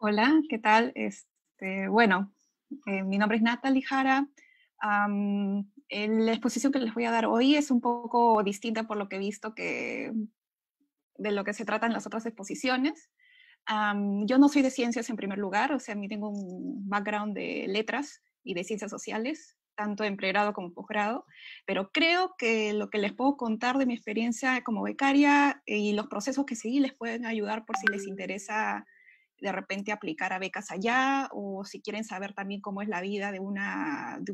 Hola, ¿qué tal? Bueno, mi nombre es Natalie Jara. La exposición que les voy a dar hoy es un poco distinta por lo que he visto de lo que se trata en las otras exposiciones. Yo no soy de ciencias en primer lugar, o sea, a mí tengo un background de letras y de ciencias sociales, tanto en pregrado como posgrado, pero creo que lo que les puedo contar de mi experiencia como becaria y los procesos que seguí les pueden ayudar por si les interesa de repente aplicar a becas allá o si quieren saber también cómo es la vida de un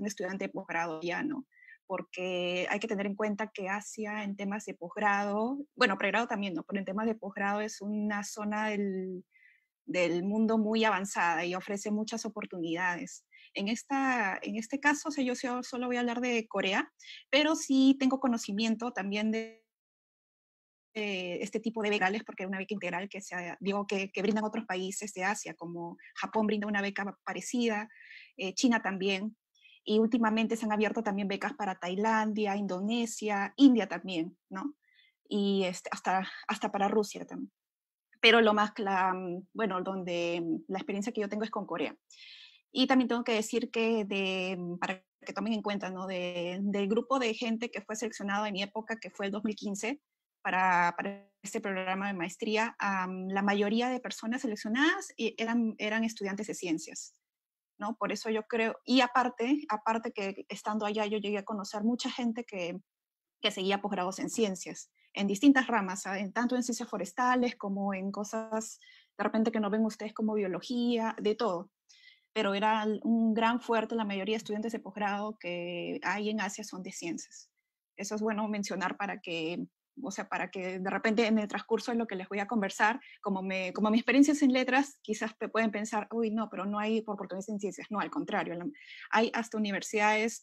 estudiante de posgrado allá, ¿no? Porque hay que tener en cuenta que Asia en temas de posgrado, bueno, pregrado también, ¿no? Pero en temas de posgrado es una zona del mundo muy avanzada y ofrece muchas oportunidades. En este caso, o sea, solo voy a hablar de Corea, pero sí tengo conocimiento también de este tipo de becales, porque es una beca integral digo, que brindan otros países de Asia, como Japón brinda una beca parecida, China también, y últimamente se han abierto también becas para Tailandia, Indonesia, India también, ¿no? Y hasta para Rusia también. Pero bueno, la experiencia que yo tengo es con Corea. Y también tengo que decir para que tomen en cuenta, ¿no? Del grupo de gente que fue seleccionado en mi época, que fue el 2015, para este programa de maestría, la mayoría de personas seleccionadas eran estudiantes de ciencias, ¿no? Por eso yo creo, y aparte que estando allá yo llegué a conocer mucha gente que seguía posgrados en ciencias, en distintas ramas, ¿saben? Tanto en ciencias forestales como en cosas de repente que no ven ustedes como biología, de todo, pero era un gran fuerte, la mayoría de estudiantes de posgrado que hay en Asia son de ciencias. Eso es bueno mencionar o sea, para que de repente en el transcurso de lo que les voy a conversar, como mi experiencia es en letras, quizás pueden pensar, uy, no, pero no hay oportunidades en ciencias. No, al contrario, hay hasta universidades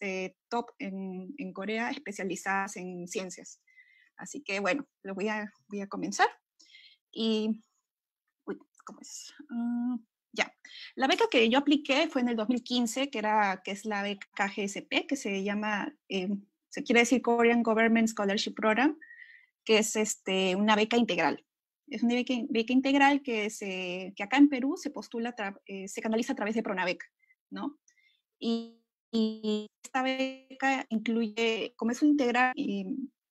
top en Corea especializadas en ciencias. Así que bueno, voy a comenzar. Y uy, ¿cómo es? Ya. La beca que yo apliqué fue en el 2015, que es la beca KGSP, que se quiere decir Korean Government Scholarship Program, que es una beca integral. Es una beca integral que acá en Perú se canaliza a través de Pronavec, ¿no? Y esta beca incluye, como es un integral,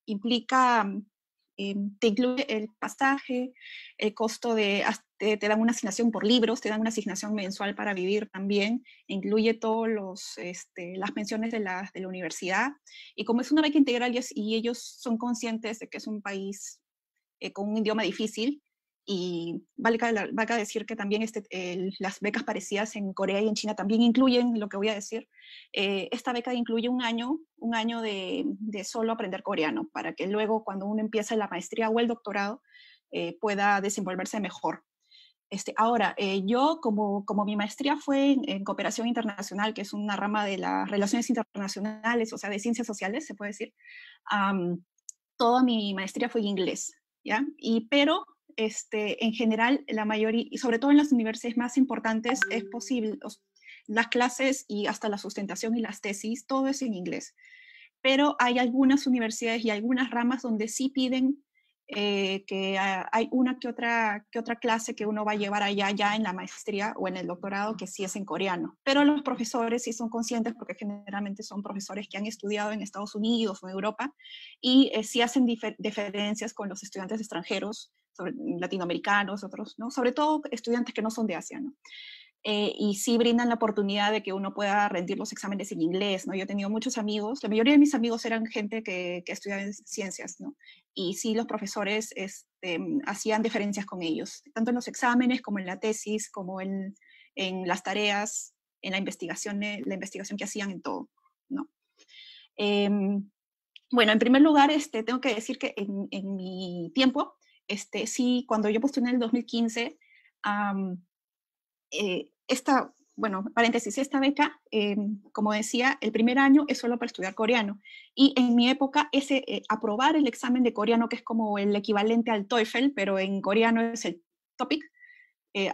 implica, te incluye el pasaje, el costo te dan una asignación por libros, te dan una asignación mensual para vivir también, incluye todos las pensiones de la universidad. Y como es una beca integral y ellos son conscientes de que es un país con un idioma difícil. Y valga decir que también las becas parecidas en Corea y en China también incluyen lo que voy a decir. Esta beca incluye un año de solo aprender coreano, para que luego cuando uno empieza la maestría o el doctorado pueda desenvolverse mejor. Ahora, yo como mi maestría fue en cooperación internacional, que es una rama de las relaciones internacionales, o sea, de ciencias sociales, se puede decir, toda mi maestría fue en inglés, ¿ya? Pero en general, la mayoría, y sobre todo en las universidades más importantes, es posible, las clases y hasta la sustentación y las tesis, todo es en inglés. Pero hay algunas universidades y algunas ramas donde sí piden hay una que otra clase que uno va a llevar allá ya en la maestría o en el doctorado que sí es en coreano. Pero los profesores sí son conscientes porque generalmente son profesores que han estudiado en Estados Unidos o en Europa y sí hacen diferencias con los estudiantes extranjeros, latinoamericanos, otros, ¿no? Sobre todo estudiantes que no son de Asia, ¿no? Y sí brindan la oportunidad de que uno pueda rendir los exámenes en inglés, ¿no? Yo he tenido muchos amigos, la mayoría de mis amigos eran gente que estudiaba en ciencias, ¿no? Y sí los profesores hacían diferencias con ellos, tanto en los exámenes como en la tesis, como en las tareas, en la investigación que hacían en todo, ¿no? Em, bueno, en primer lugar, tengo que decir que en mi tiempo, sí, cuando yo postulé en el 2015, bueno, paréntesis, esta beca, como decía, el primer año es solo para estudiar coreano. Y en mi época, aprobar el examen de coreano, que es como el equivalente al TOEFL, pero en coreano es el TOPIK,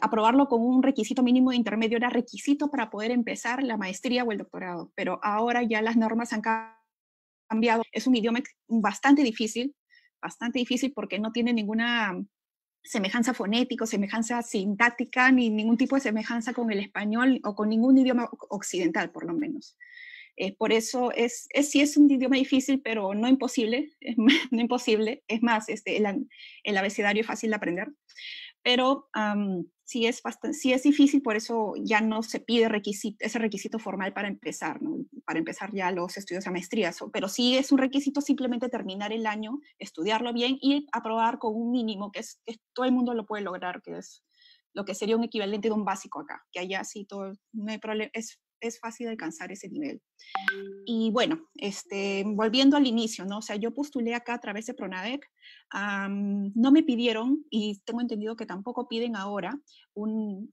aprobarlo con un requisito mínimo de intermedio era requisito para poder empezar la maestría o el doctorado. Pero ahora ya las normas han cambiado. Es un idioma bastante difícil porque no tiene semejanza fonética, semejanza sintáctica, ni ningún tipo de semejanza con el español o con ningún idioma occidental, por lo menos. Por eso sí es un idioma difícil, pero no imposible, no imposible. Es más, el abecedario es fácil de aprender, pero sí es difícil, por eso ya no se pide ese requisito formal para empezar, ¿no? Para empezar ya los estudios de maestría, pero sí es un requisito simplemente terminar el año, estudiarlo bien y aprobar con un mínimo, que todo el mundo lo puede lograr, que es lo que sería un equivalente de un básico acá, que allá sí todo, no hay problema, es fácil alcanzar ese nivel. Y bueno, volviendo al inicio, ¿no? O sea, yo postulé acá a través de Pronadec, no me pidieron, y tengo entendido que tampoco piden ahora, un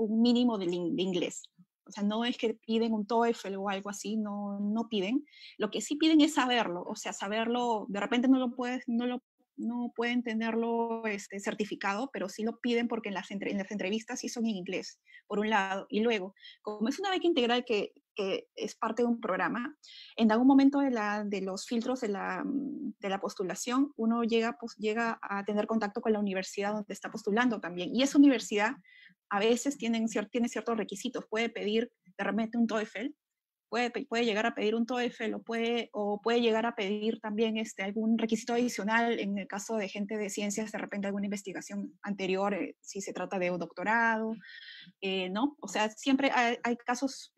mínimo de inglés. O sea, no es que piden un TOEFL o algo así, no piden. Lo que sí piden es saberlo, o sea, saberlo, de repente no pueden tenerlo certificado, pero sí lo piden porque en las entrevistas sí son en inglés, por un lado. Y luego, como es una beca integral que es parte de un programa, en algún momento de los filtros de la postulación, uno llega a tener contacto con la universidad donde está postulando también. Y esa universidad a veces tiene ciertos requisitos. Puede pedir de repente un TOEFL, puede llegar a pedir un TOEFL o puede llegar a pedir también algún requisito adicional en el caso de gente de ciencias, de repente alguna investigación anterior, si se trata de un doctorado, ¿no? O sea, siempre hay casos,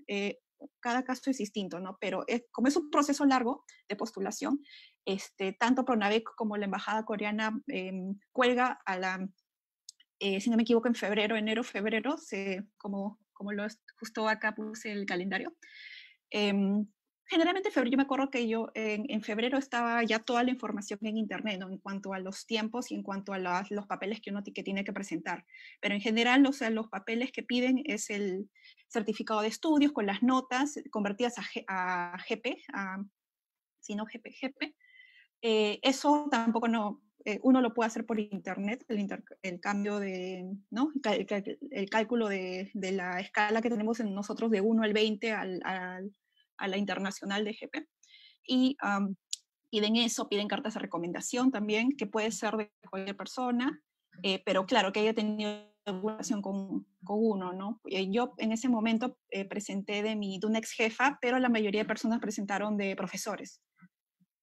cada caso es distinto, ¿no? Pero como es un proceso largo de postulación, tanto Pronavec como la Embajada Coreana cuelga si no me equivoco, en febrero, enero, febrero, justo acá puse el calendario. Generalmente en febrero, yo me acuerdo que yo en febrero estaba ya toda la información en internet, ¿no? En cuanto a los tiempos y en cuanto a los papeles que uno tiene que presentar. Pero en general, o sea, los papeles que piden es el certificado de estudios con las notas convertidas a GP, si no GP. Eso tampoco uno lo puede hacer por internet, el cambio ¿no? El cálculo de la escala que tenemos en nosotros de 1 al 20 a la internacional de GP. Y piden eso, piden cartas de recomendación también, que puede ser de cualquier persona, pero claro, que haya tenido relación con uno, ¿no? Yo en ese momento presenté de una ex jefa, pero la mayoría de personas presentaron de profesores.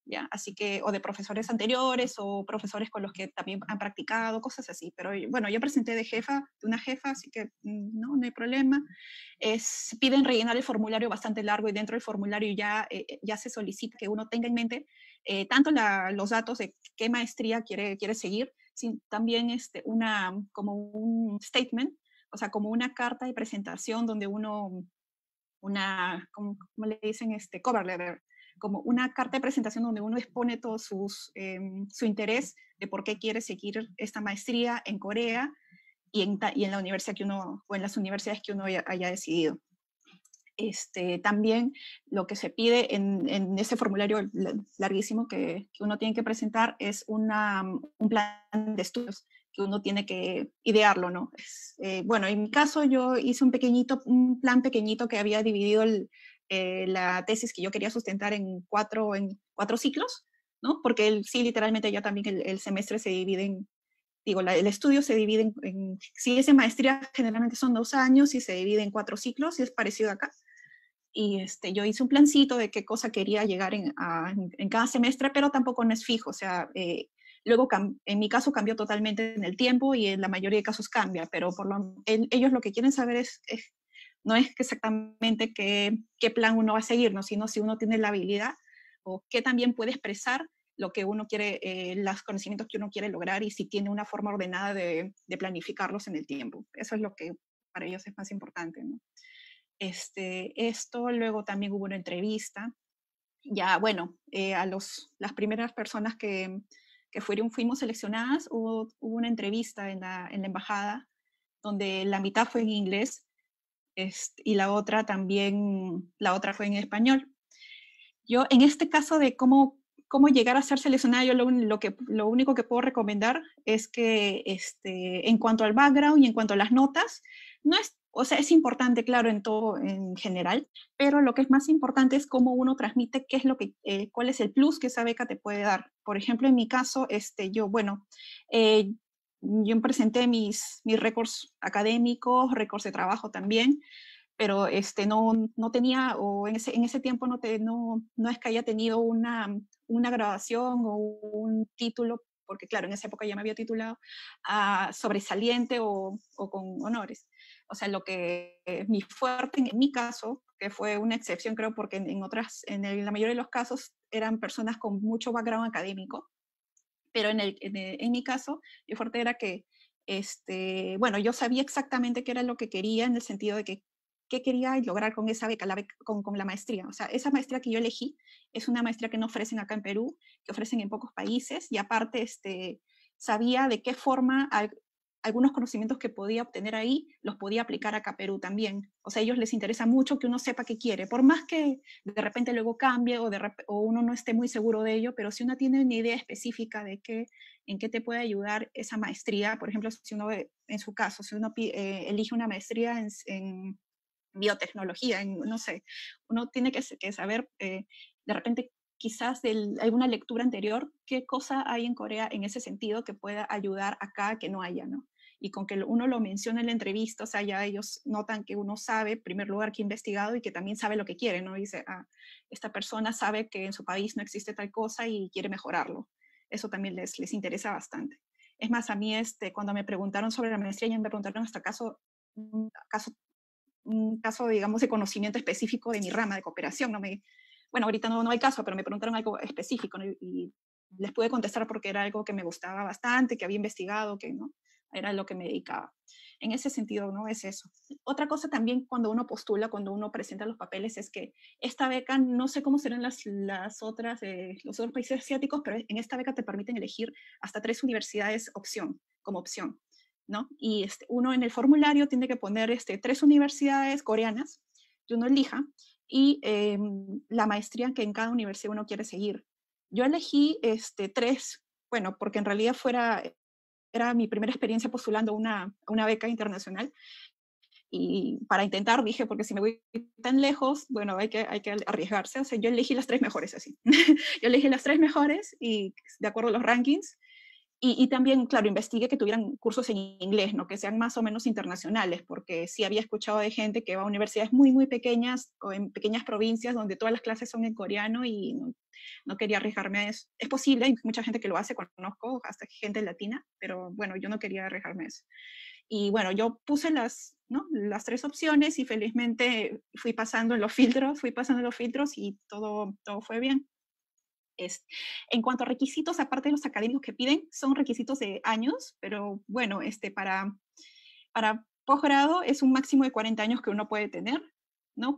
¿Ya? Así que, o de profesores anteriores, o profesores con los que también han practicado, cosas así. Pero bueno, yo presenté de una jefa, así que no hay problema. Piden rellenar el formulario bastante largo y dentro del formulario ya se solicita que uno tenga en mente tanto los datos de qué maestría quiere seguir, también como un statement, o sea, como una carta de presentación donde ¿cómo le dicen? Cover letter, como una carta de presentación donde uno expone todo su interés de por qué quiere seguir esta maestría en Corea y en la universidad o en las universidades que uno haya decidido. También lo que se pide en ese formulario larguísimo que uno tiene que presentar es un plan de estudios que uno tiene que idearlo, ¿no? Bueno, en mi caso yo hice un plan pequeñito que había dividido la tesis que yo quería sustentar en cuatro ciclos, ¿no? Porque sí, literalmente ya también el semestre se divide el estudio se divide si es en maestría generalmente son 2 años y se divide en 4 ciclos y es parecido acá. Y yo hice un plancito de qué cosa quería llegar en cada semestre, pero tampoco no es fijo, o sea, luego en mi caso cambió totalmente en el tiempo y en la mayoría de casos cambia, pero ellos lo que quieren saber no es exactamente qué plan uno va a seguir, ¿no? Sino si uno tiene la habilidad o qué también puede expresar lo que uno quiere, los conocimientos que uno quiere lograr y si tiene una forma ordenada de planificarlos en el tiempo. Eso es lo que para ellos es más importante, ¿no? Esto, luego también hubo una entrevista. Ya, bueno, las primeras personas que fuimos seleccionadas, hubo una entrevista en la embajada, donde la mitad fue en inglés y la otra fue en español. Yo, en este caso de cómo llegar a ser seleccionada, yo lo único que puedo recomendar es que en cuanto al background y en cuanto a las notas, no es, o sea, es importante, claro, en todo en general, pero lo que es más importante es cómo uno transmite cuál es el plus que esa beca te puede dar. Por ejemplo, en mi caso, bueno, yo presenté mis récords académicos, récords de trabajo también, pero no tenía, o en ese tiempo no es que haya tenido una graduación o un título, porque claro, en esa época ya me había titulado, sobresaliente o con honores. O sea, mi fuerte en mi caso, que fue una excepción creo, porque en la mayoría de los casos eran personas con mucho background académico, pero en mi caso, mi fuerte era que, bueno, yo sabía exactamente qué era lo que quería en el sentido de que qué quería lograr con esa beca, con la maestría. O sea, esa maestría que yo elegí es una maestría que no ofrecen acá en Perú, que ofrecen en pocos países, y aparte sabía de qué forma algunos conocimientos que podía obtener ahí los podía aplicar acá a Perú también. O sea, a ellos les interesa mucho que uno sepa qué quiere, por más que de repente luego cambie o uno no esté muy seguro de ello, pero si uno tiene una idea específica de en qué te puede ayudar esa maestría, por ejemplo, si uno, en su caso, si uno elige una maestría en biotecnología, no sé, uno tiene que saber de repente quizás de alguna lectura anterior, qué cosa hay en Corea en ese sentido que pueda ayudar acá que no haya, ¿no? Y con que uno lo mencione en la entrevista, o sea, ya ellos notan que uno sabe, en primer lugar, que ha investigado y que también sabe lo que quiere, ¿no? Dice, esta persona sabe que en su país no existe tal cosa y quiere mejorarlo. Eso también les interesa bastante. Es más, a mí cuando me preguntaron sobre la maestría, ya me preguntaron hasta un caso, digamos, de conocimiento específico de mi rama de cooperación. Bueno, ahorita no hay caso, pero me preguntaron algo específico, ¿no? Y les pude contestar porque era algo que me gustaba bastante, que había investigado, que no era lo que me dedicaba. En ese sentido, ¿no? Es eso. Otra cosa también cuando uno postula, cuando uno presenta los papeles, es que esta beca, no sé cómo serán las otras, los otros países asiáticos, pero en esta beca te permiten elegir hasta 3 universidades como opción. ¿No? Y uno en el formulario tiene que poner 3 universidades coreanas que uno elija y la maestría que en cada universidad uno quiere seguir. Yo elegí 3, bueno, porque en realidad era mi primera experiencia postulando una beca internacional y para intentar dije, porque si me voy tan lejos, bueno, hay que arriesgarse. O sea, yo elegí las 3 mejores así. Yo elegí las 3 mejores y de acuerdo a los rankings. Y también, claro, investigué que tuvieran cursos en inglés, ¿no? Que sean más o menos internacionales, porque sí había escuchado de gente que va a universidades muy, muy pequeñas o en pequeñas provincias donde todas las clases son en coreano y no quería arriesgarme a eso. Es posible, hay mucha gente que lo hace, conozco hasta gente latina, pero bueno, yo no quería arriesgarme a eso. Y bueno, yo puse ¿no? las 3 opciones y felizmente fui pasando en los filtros y todo fue bien. En cuanto a requisitos, aparte de los académicos que piden, son requisitos de años, pero bueno, para posgrado es un máximo de 40 años que uno puede tener, ¿no?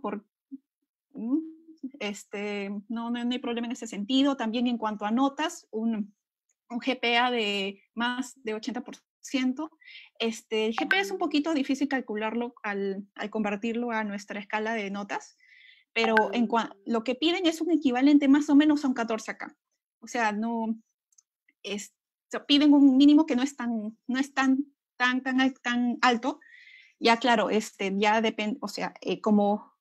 Mm, no hay problema en ese sentido. También en cuanto a notas, un GPA de más de 80%. El GPA es un poquito difícil calcularlo al convertirlo a nuestra escala de notas, pero lo que piden es un equivalente más o menos a un 14 acá. O sea, piden un mínimo que no es tan alto. Ya claro, ya depende, o sea, como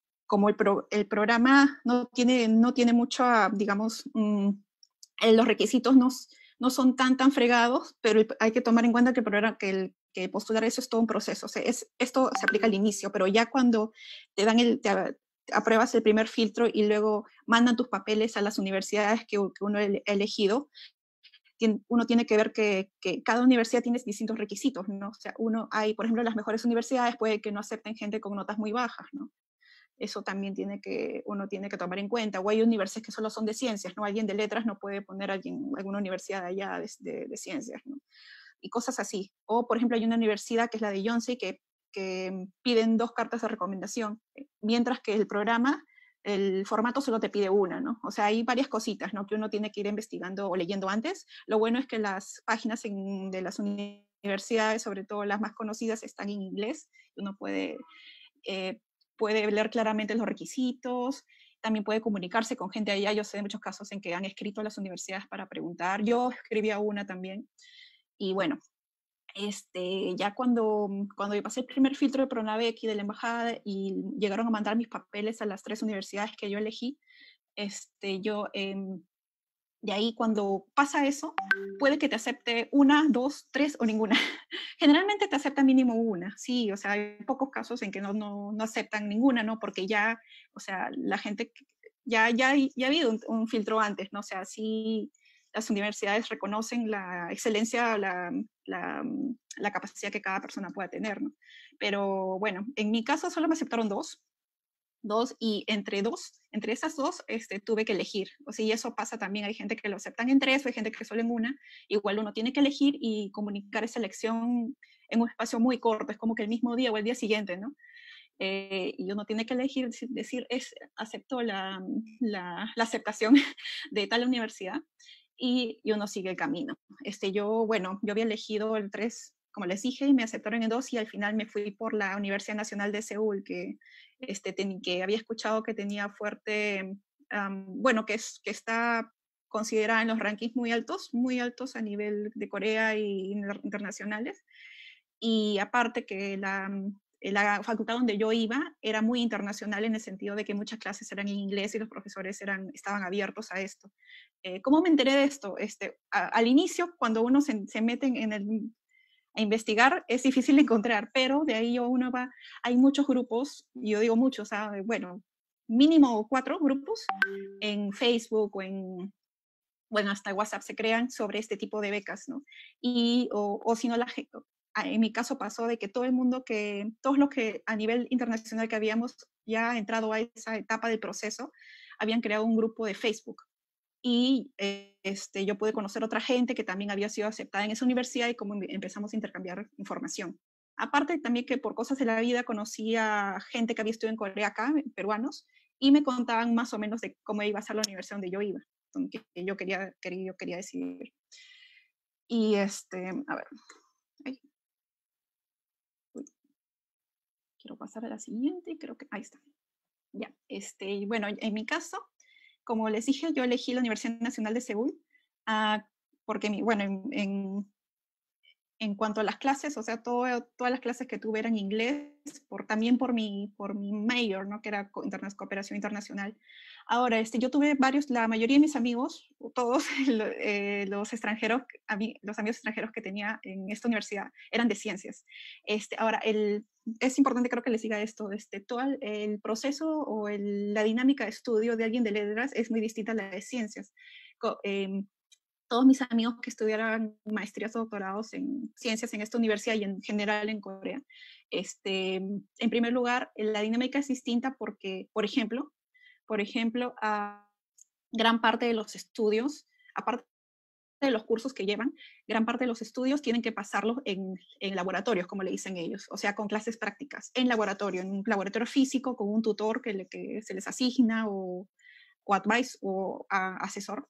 el programa no tiene mucho, digamos, los requisitos no son tan fregados, pero hay que tomar en cuenta que el programa, que postular eso es todo un proceso. O sea, esto se aplica al inicio, pero ya cuando te apruebas el primer filtro y luego mandan tus papeles a las universidades que uno ha elegido, uno tiene que ver que cada universidad tiene distintos requisitos, ¿no? O sea, por ejemplo, las mejores universidades puede que no acepten gente con notas muy bajas, ¿no? Eso también uno tiene que tomar en cuenta. O hay universidades que solo son de ciencias, ¿no? Alguien de letras no puede poner a alguna universidad allá de ciencias, ¿no? Y cosas así. O, por ejemplo, hay una universidad que es la de Yonsei que piden 2 cartas de recomendación, mientras que el formato solo te pide una, ¿no? O sea, hay varias cositas, ¿no? Que uno tiene que ir investigando o leyendo antes. Lo bueno es que las páginas de las universidades, sobre todo las más conocidas, están en inglés. Uno eh, puede leer claramente los requisitos, también puede comunicarse con gente allá. Yo sé de muchos casos en que han escrito a las universidades para preguntar. Yo escribí a una también. Y bueno, ya cuando yo pasé el primer filtro de Pronavec y de la embajada y llegaron a mandar mis papeles a las 3 universidades que yo elegí, yo De ahí, cuando pasa eso, puede que te acepte una, dos, tres o ninguna. Generalmente te acepta mínimo una, sí, o sea, hay pocos casos en que no aceptan ninguna, ¿no? Porque ya, o sea, la gente, ya ha habido un filtro antes, ¿no? O sea, sí, las universidades reconocen la excelencia, la capacidad que cada persona pueda tener, ¿no? Pero bueno, en mi caso solo me aceptaron dos, y entre esas dos, tuve que elegir. O sea, y eso pasa también, hay gente que lo aceptan en tres, o hay gente que solo en una. Igual uno tiene que elegir y comunicar esa elección en un espacio muy corto, es como que el mismo día o el día siguiente, ¿no? Y uno tiene que elegir, decir, acepto la aceptación de tal universidad, y uno sigue el camino. Bueno, yo había elegido el 3, como les dije, y me aceptaron en 2, y al final me fui por la Universidad Nacional de Seúl, que había escuchado que tenía fuerte, bueno, que está considerada en los rankings muy altos a nivel de Corea y internacionales. Y aparte que la facultad donde yo iba era muy internacional en el sentido de que muchas clases eran en inglés y los profesores estaban abiertos a esto. ¿Cómo me enteré de esto? Al inicio, cuando uno se mete a investigar, es difícil de encontrar, pero de ahí uno va, hay muchos grupos, yo digo muchos, bueno, mínimo 4 grupos en Facebook bueno, hasta WhatsApp se crean sobre este tipo de becas, ¿no? O si no, en mi caso pasó de que todos los que a nivel internacional que habíamos ya entrado a esa etapa del proceso, habían creado un grupo de Facebook. Y yo pude conocer otra gente que también había sido aceptada en esa universidad, y como empezamos a intercambiar información. Aparte también que por cosas de la vida conocí a gente que había estudiado en Corea acá, peruanos, y me contaban más o menos de cómo iba a ser la universidad donde yo iba, que yo quería decidir. Y a ver, ay, uy, quiero pasar a la siguiente, creo que, ahí está. Ya, bueno, en mi caso, como les dije, yo elegí la Universidad Nacional de Seúl, porque, bueno, en cuanto a las clases, o sea, todas las clases que tuve eran inglés, también por mi major, ¿no? Que era cooperación internacional. Ahora, yo tuve la mayoría de mis amigos, todos los extranjeros, los amigos extranjeros que tenía en esta universidad eran de ciencias. Ahora, es importante, creo que les diga esto, todo el proceso o la dinámica de estudio de alguien de letras es muy distinta a la de ciencias. Todos mis amigos que estudiaran maestrías o doctorados en ciencias en esta universidad y en general en Corea, en primer lugar, la dinámica es distinta porque, por ejemplo, gran parte de los estudios, aparte de los cursos que llevan, gran parte de los estudios tienen que pasarlos en laboratorios, como le dicen ellos, o sea, con clases prácticas, en laboratorio, en un laboratorio físico, con un tutor que se les asigna, o advice, o asesor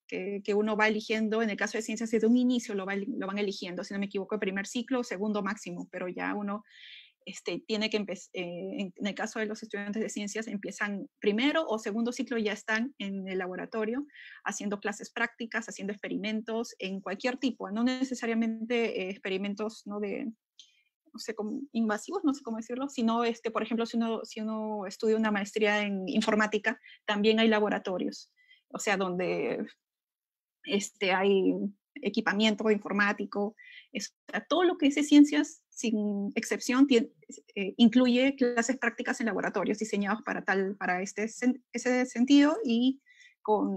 que uno va eligiendo. En el caso de ciencias, desde un inicio lo van eligiendo, si no me equivoco, el primer ciclo, segundo máximo, pero ya uno tiene que empezar, en el caso de los estudiantes de ciencias, empiezan primero o segundo ciclo, ya están en el laboratorio haciendo clases prácticas, haciendo experimentos en cualquier tipo, no necesariamente experimentos, ¿no? No sé, como invasivos, no sé cómo decirlo, sino, por ejemplo, si uno estudia una maestría en informática, también hay laboratorios, o sea, donde hay equipamiento informático, todo lo que dice ciencias, sin excepción, incluye clases prácticas en laboratorios diseñados para ese sentido, y con,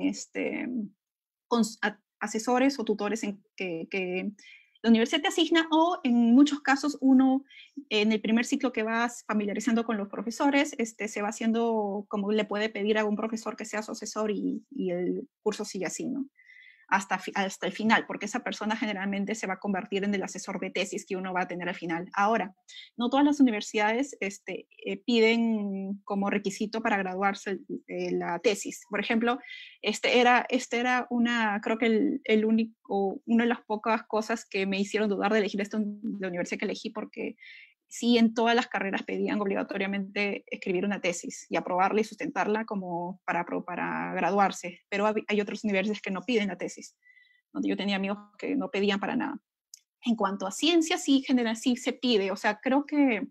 asesores o tutores que la universidad te asigna, o en muchos casos uno en el primer ciclo que vas familiarizando con los profesores, se va haciendo como le puede pedir a un profesor que sea su asesor, y el curso sigue así, ¿no? Hasta el final, porque esa persona generalmente se va a convertir en el asesor de tesis que uno va a tener al final. Ahora, no todas las universidades piden como requisito para graduarse la tesis. Por ejemplo, creo que el único, una de las pocas cosas que me hicieron dudar de elegir la universidad que elegí, porque sí, en todas las carreras pedían obligatoriamente escribir una tesis y aprobarla y sustentarla como para graduarse, pero hay otras universidades que no piden la tesis, donde yo tenía amigos que no pedían para nada. En cuanto a ciencia, sí, general, sí se pide, o sea, creo que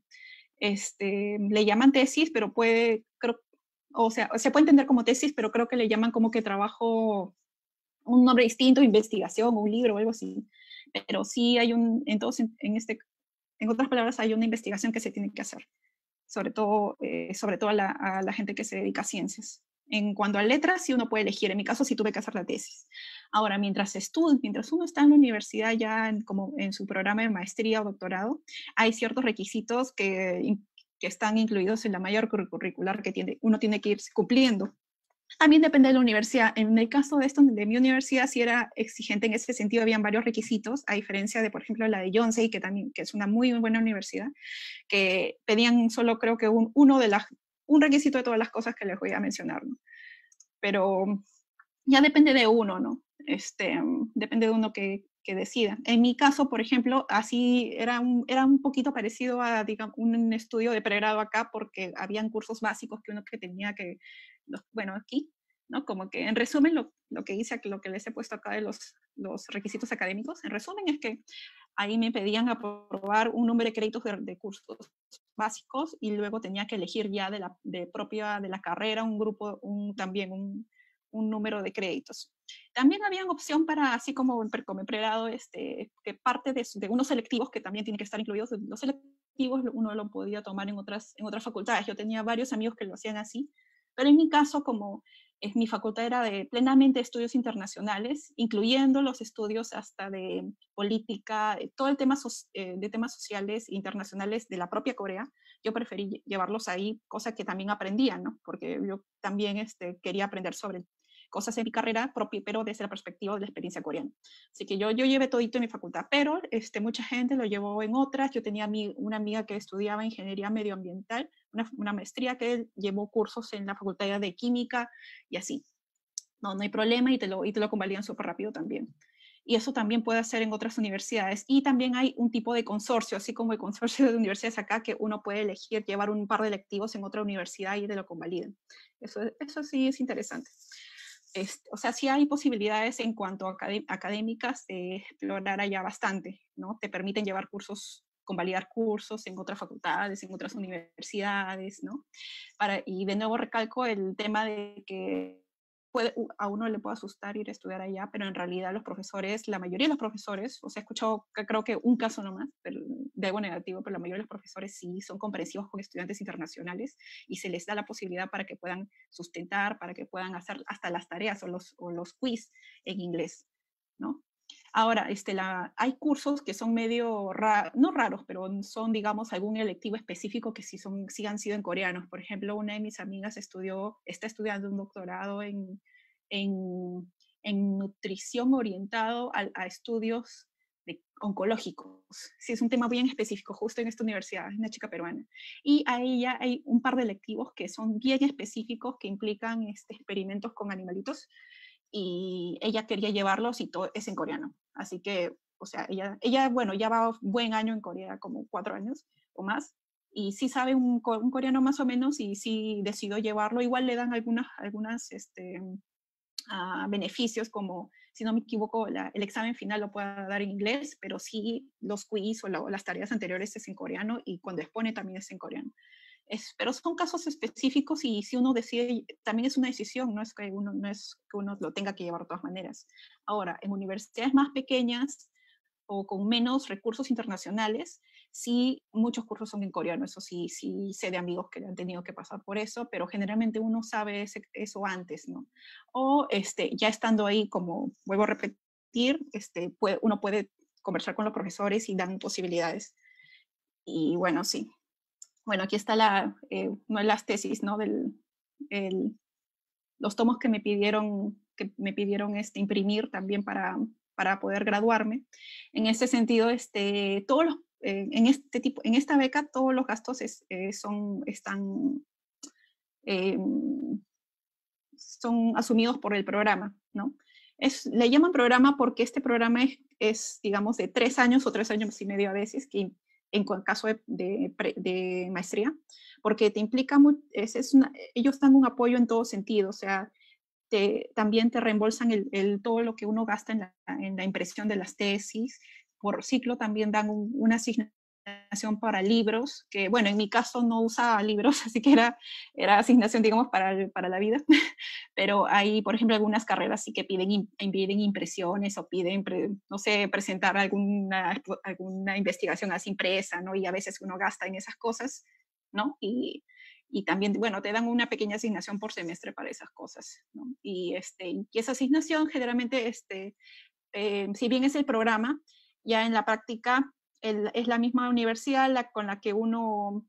le llaman tesis, pero o sea, se puede entender como tesis, pero creo que le llaman como que trabajo un nombre distinto, investigación, un libro o algo así, pero sí hay entonces, en otras palabras, hay una investigación que se tiene que hacer, sobre todo a la gente que se dedica a ciencias. En cuanto a letras, sí uno puede elegir. En mi caso, sí tuve que hacer la tesis. Ahora, mientras uno está en la universidad ya como en su programa de maestría o doctorado, hay ciertos requisitos que están incluidos en la mayor curricular que uno tiene que ir cumpliendo. También depende de la universidad. En el caso de mi universidad, sí era exigente en ese sentido, habían varios requisitos, a diferencia de, por ejemplo, la de Yonsei, que es una muy buena universidad, que pedían solo creo que un requisito de todas las cosas que les voy a mencionar, ¿no? Pero ya depende de uno, ¿no? Depende de uno que decida. En mi caso, por ejemplo, así era un poquito parecido a, digamos, un estudio de pregrado acá, porque habían cursos básicos que uno que tenía bueno, aquí, ¿no? Como que en resumen, lo que hice, lo que les he puesto acá de los requisitos académicos, en resumen es que ahí me pedían aprobar un número de créditos de cursos básicos y luego tenía que elegir ya propia de la carrera un grupo, también un número de créditos. También había opción para, así como en pregrado, que parte de unos selectivos que también tienen que estar incluidos. Los selectivos uno lo podía tomar en otras facultades. Yo tenía varios amigos que lo hacían así, pero en mi caso, como mi facultad era de plenamente estudios internacionales, incluyendo los estudios hasta de política, todo el tema de temas sociales internacionales de la propia Corea, yo preferí llevarlos ahí, cosa que también aprendía, ¿no? Porque yo también quería aprender sobre cosas en mi carrera propia, pero desde la perspectiva de la experiencia coreana. Así que yo llevé todito en mi facultad, pero mucha gente lo llevó en otras. Yo tenía una amiga que estudiaba ingeniería medioambiental, una maestría que llevó cursos en la facultad de química y así. No hay problema y te lo convalidan súper rápido también. Y eso también puede hacer en otras universidades. Y también hay un tipo de consorcio, así como el consorcio de universidades acá, que uno puede elegir llevar un par de electivos en otra universidad y te lo convaliden. Eso sí es interesante. O sea, sí hay posibilidades en cuanto a académicas de explorar allá bastante, ¿no? Te permiten llevar cursos, convalidar cursos en otras facultades, en otras universidades, ¿no? Y de nuevo recalco el tema de que a uno le puede asustar ir a estudiar allá, pero en realidad los profesores, la mayoría de los profesores, o sea, he escuchado creo que un caso nomás de algo negativo, pero la mayoría de los profesores sí son comprensivos con estudiantes internacionales y se les da la posibilidad para que puedan sustentar, para que puedan hacer hasta las tareas o los quiz en inglés, ¿no? Ahora, hay cursos que son medio, no raros, pero son, digamos, algún electivo específico que sí han sido en coreanos. Por ejemplo, una de mis amigas está estudiando un doctorado en, en nutrición orientado a estudios oncológicos. Sí, es un tema bien específico, justo en esta universidad, es una chica peruana. Y a ella hay un par de electivos que son bien específicos, que implican experimentos con animalitos, y ella quería llevarlos y todo es en coreano. Así que, o sea, ella bueno, ya va buen año en Corea, como 4 años o más, y sí sabe un coreano más o menos y sí decidió llevarlo. Igual le dan algunas beneficios, como, si no me equivoco, el examen final lo puede dar en inglés, pero sí los quiz o las tareas anteriores es en coreano y cuando expone también es en coreano. Pero son casos específicos y si uno decide, también es una decisión, no es que uno lo tenga que llevar de todas maneras. Ahora, en universidades más pequeñas o con menos recursos internacionales, sí, muchos cursos son en coreano, eso sí, sí sé de amigos que han tenido que pasar por eso, pero generalmente uno sabe eso antes, ¿no? O ya estando ahí, como vuelvo a repetir, uno puede conversar con los profesores y dan posibilidades. Y bueno, sí. Bueno, aquí está una de las tesis, ¿no? Los tomos que me pidieron imprimir también para poder graduarme. En ese sentido, en esta beca, todos los gastos eh, son asumidos por el programa, ¿no? Le llaman programa porque este programa digamos, de 3 años o 3 años y medio a veces, que en caso de maestría, porque te implica, ellos dan un apoyo en todo sentido, o sea, también te reembolsan todo lo que uno gasta en la impresión de las tesis. Por ciclo también dan una asignación asignación para libros, que bueno, en mi caso no usaba libros, así que era asignación, digamos, para la vida, pero hay, por ejemplo, algunas carreras sí que piden impresiones o piden, no sé, presentar alguna investigación así impresa, ¿no? Y a veces uno gasta en esas cosas, ¿no? Y también, bueno, te dan una pequeña asignación por semestre para esas cosas, ¿no? Y esa asignación generalmente, si bien es el programa, ya en la práctica es la misma universidad con la que uno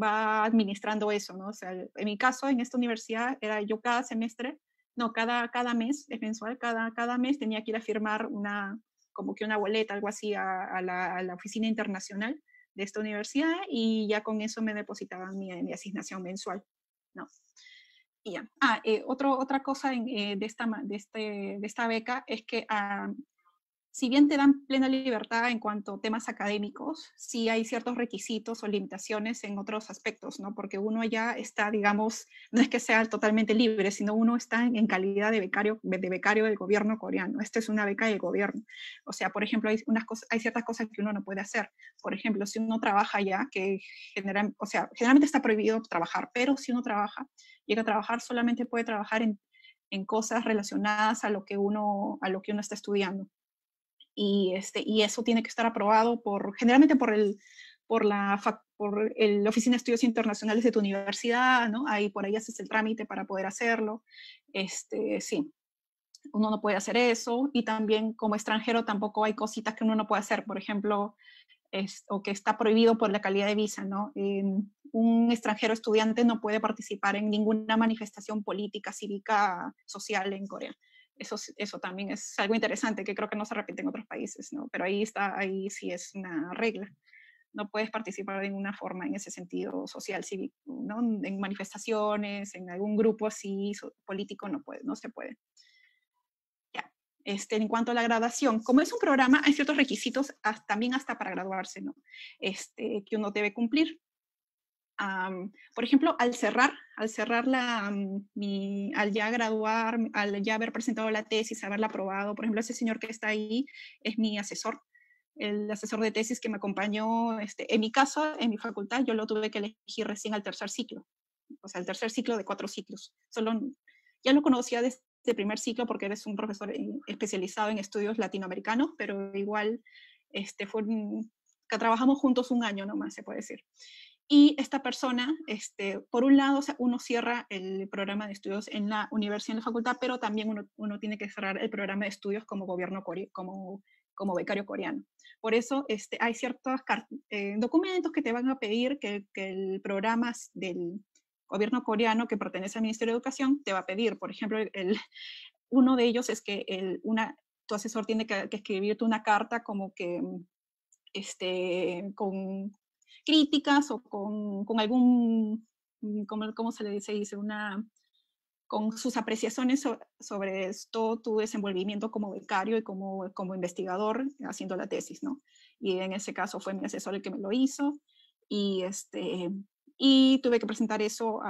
va administrando eso, ¿no? O sea, en mi caso, en esta universidad, era yo cada semestre, no, cada mes, es mensual, cada mes tenía que ir a firmar como que una boleta, algo así, a la oficina internacional de esta universidad, y ya con eso me depositaban mi asignación mensual, ¿no? Y ya. Otra cosa de esta beca es que si bien te dan plena libertad en cuanto a temas académicos, sí hay ciertos requisitos o limitaciones en otros aspectos, ¿no? Porque uno ya está, digamos, no es que sea totalmente libre, sino uno está en calidad de becario del gobierno coreano. Esta es una beca del gobierno. O sea, por ejemplo, hay ciertas cosas que uno no puede hacer. Por ejemplo, si uno trabaja ya, o sea, generalmente está prohibido trabajar, pero si uno llega a trabajar, solamente puede trabajar en cosas relacionadas a lo que uno está estudiando. Y eso tiene que estar aprobado generalmente por la Oficina de Estudios Internacionales de tu universidad, ¿no? Por ahí haces el trámite para poder hacerlo. Sí, uno no puede hacer eso, y también como extranjero tampoco hay cositas que uno no puede hacer, por ejemplo, o que está prohibido por la calidad de visa, ¿no? Un extranjero estudiante no puede participar en ninguna manifestación política, cívica, social en Corea. Eso también es algo interesante que creo que no se repite en otros países, ¿no? Pero ahí sí es una regla. No puedes participar de ninguna forma en ese sentido social, cívico, ¿no? En manifestaciones, en algún grupo así político no se puede. Ya. En cuanto a la graduación, como es un programa, hay ciertos requisitos también hasta para graduarse, ¿no? Que uno debe cumplir. Por ejemplo, al cerrar al ya graduar, al ya haber presentado la tesis, haberla aprobado, por ejemplo, ese señor que está ahí es mi asesor, el asesor de tesis que me acompañó. En mi caso, en mi facultad, yo lo tuve que elegir recién al tercer ciclo, o sea, el tercer ciclo de 4 ciclos. Ya lo conocía desde el primer ciclo porque eres un profesor especializado en estudios latinoamericanos, pero igual que trabajamos juntos un año nomás, se puede decir. Y esta persona, por un lado, o sea, uno cierra el programa de estudios en la universidad, en la facultad, pero también uno tiene que cerrar el programa de estudios como como becario coreano. Por eso hay ciertos documentos que te van a pedir que el programa del gobierno coreano que pertenece al Ministerio de Educación te va a pedir. Por ejemplo, uno de ellos es que tu asesor tiene que escribirte una carta como que con críticas o con algún, ¿cómo se le dice? Con sus apreciaciones sobre todo tu desenvolvimiento como becario y como investigador haciendo la tesis, ¿no? Y en ese caso fue mi asesor el que me lo hizo, y, y tuve que presentar eso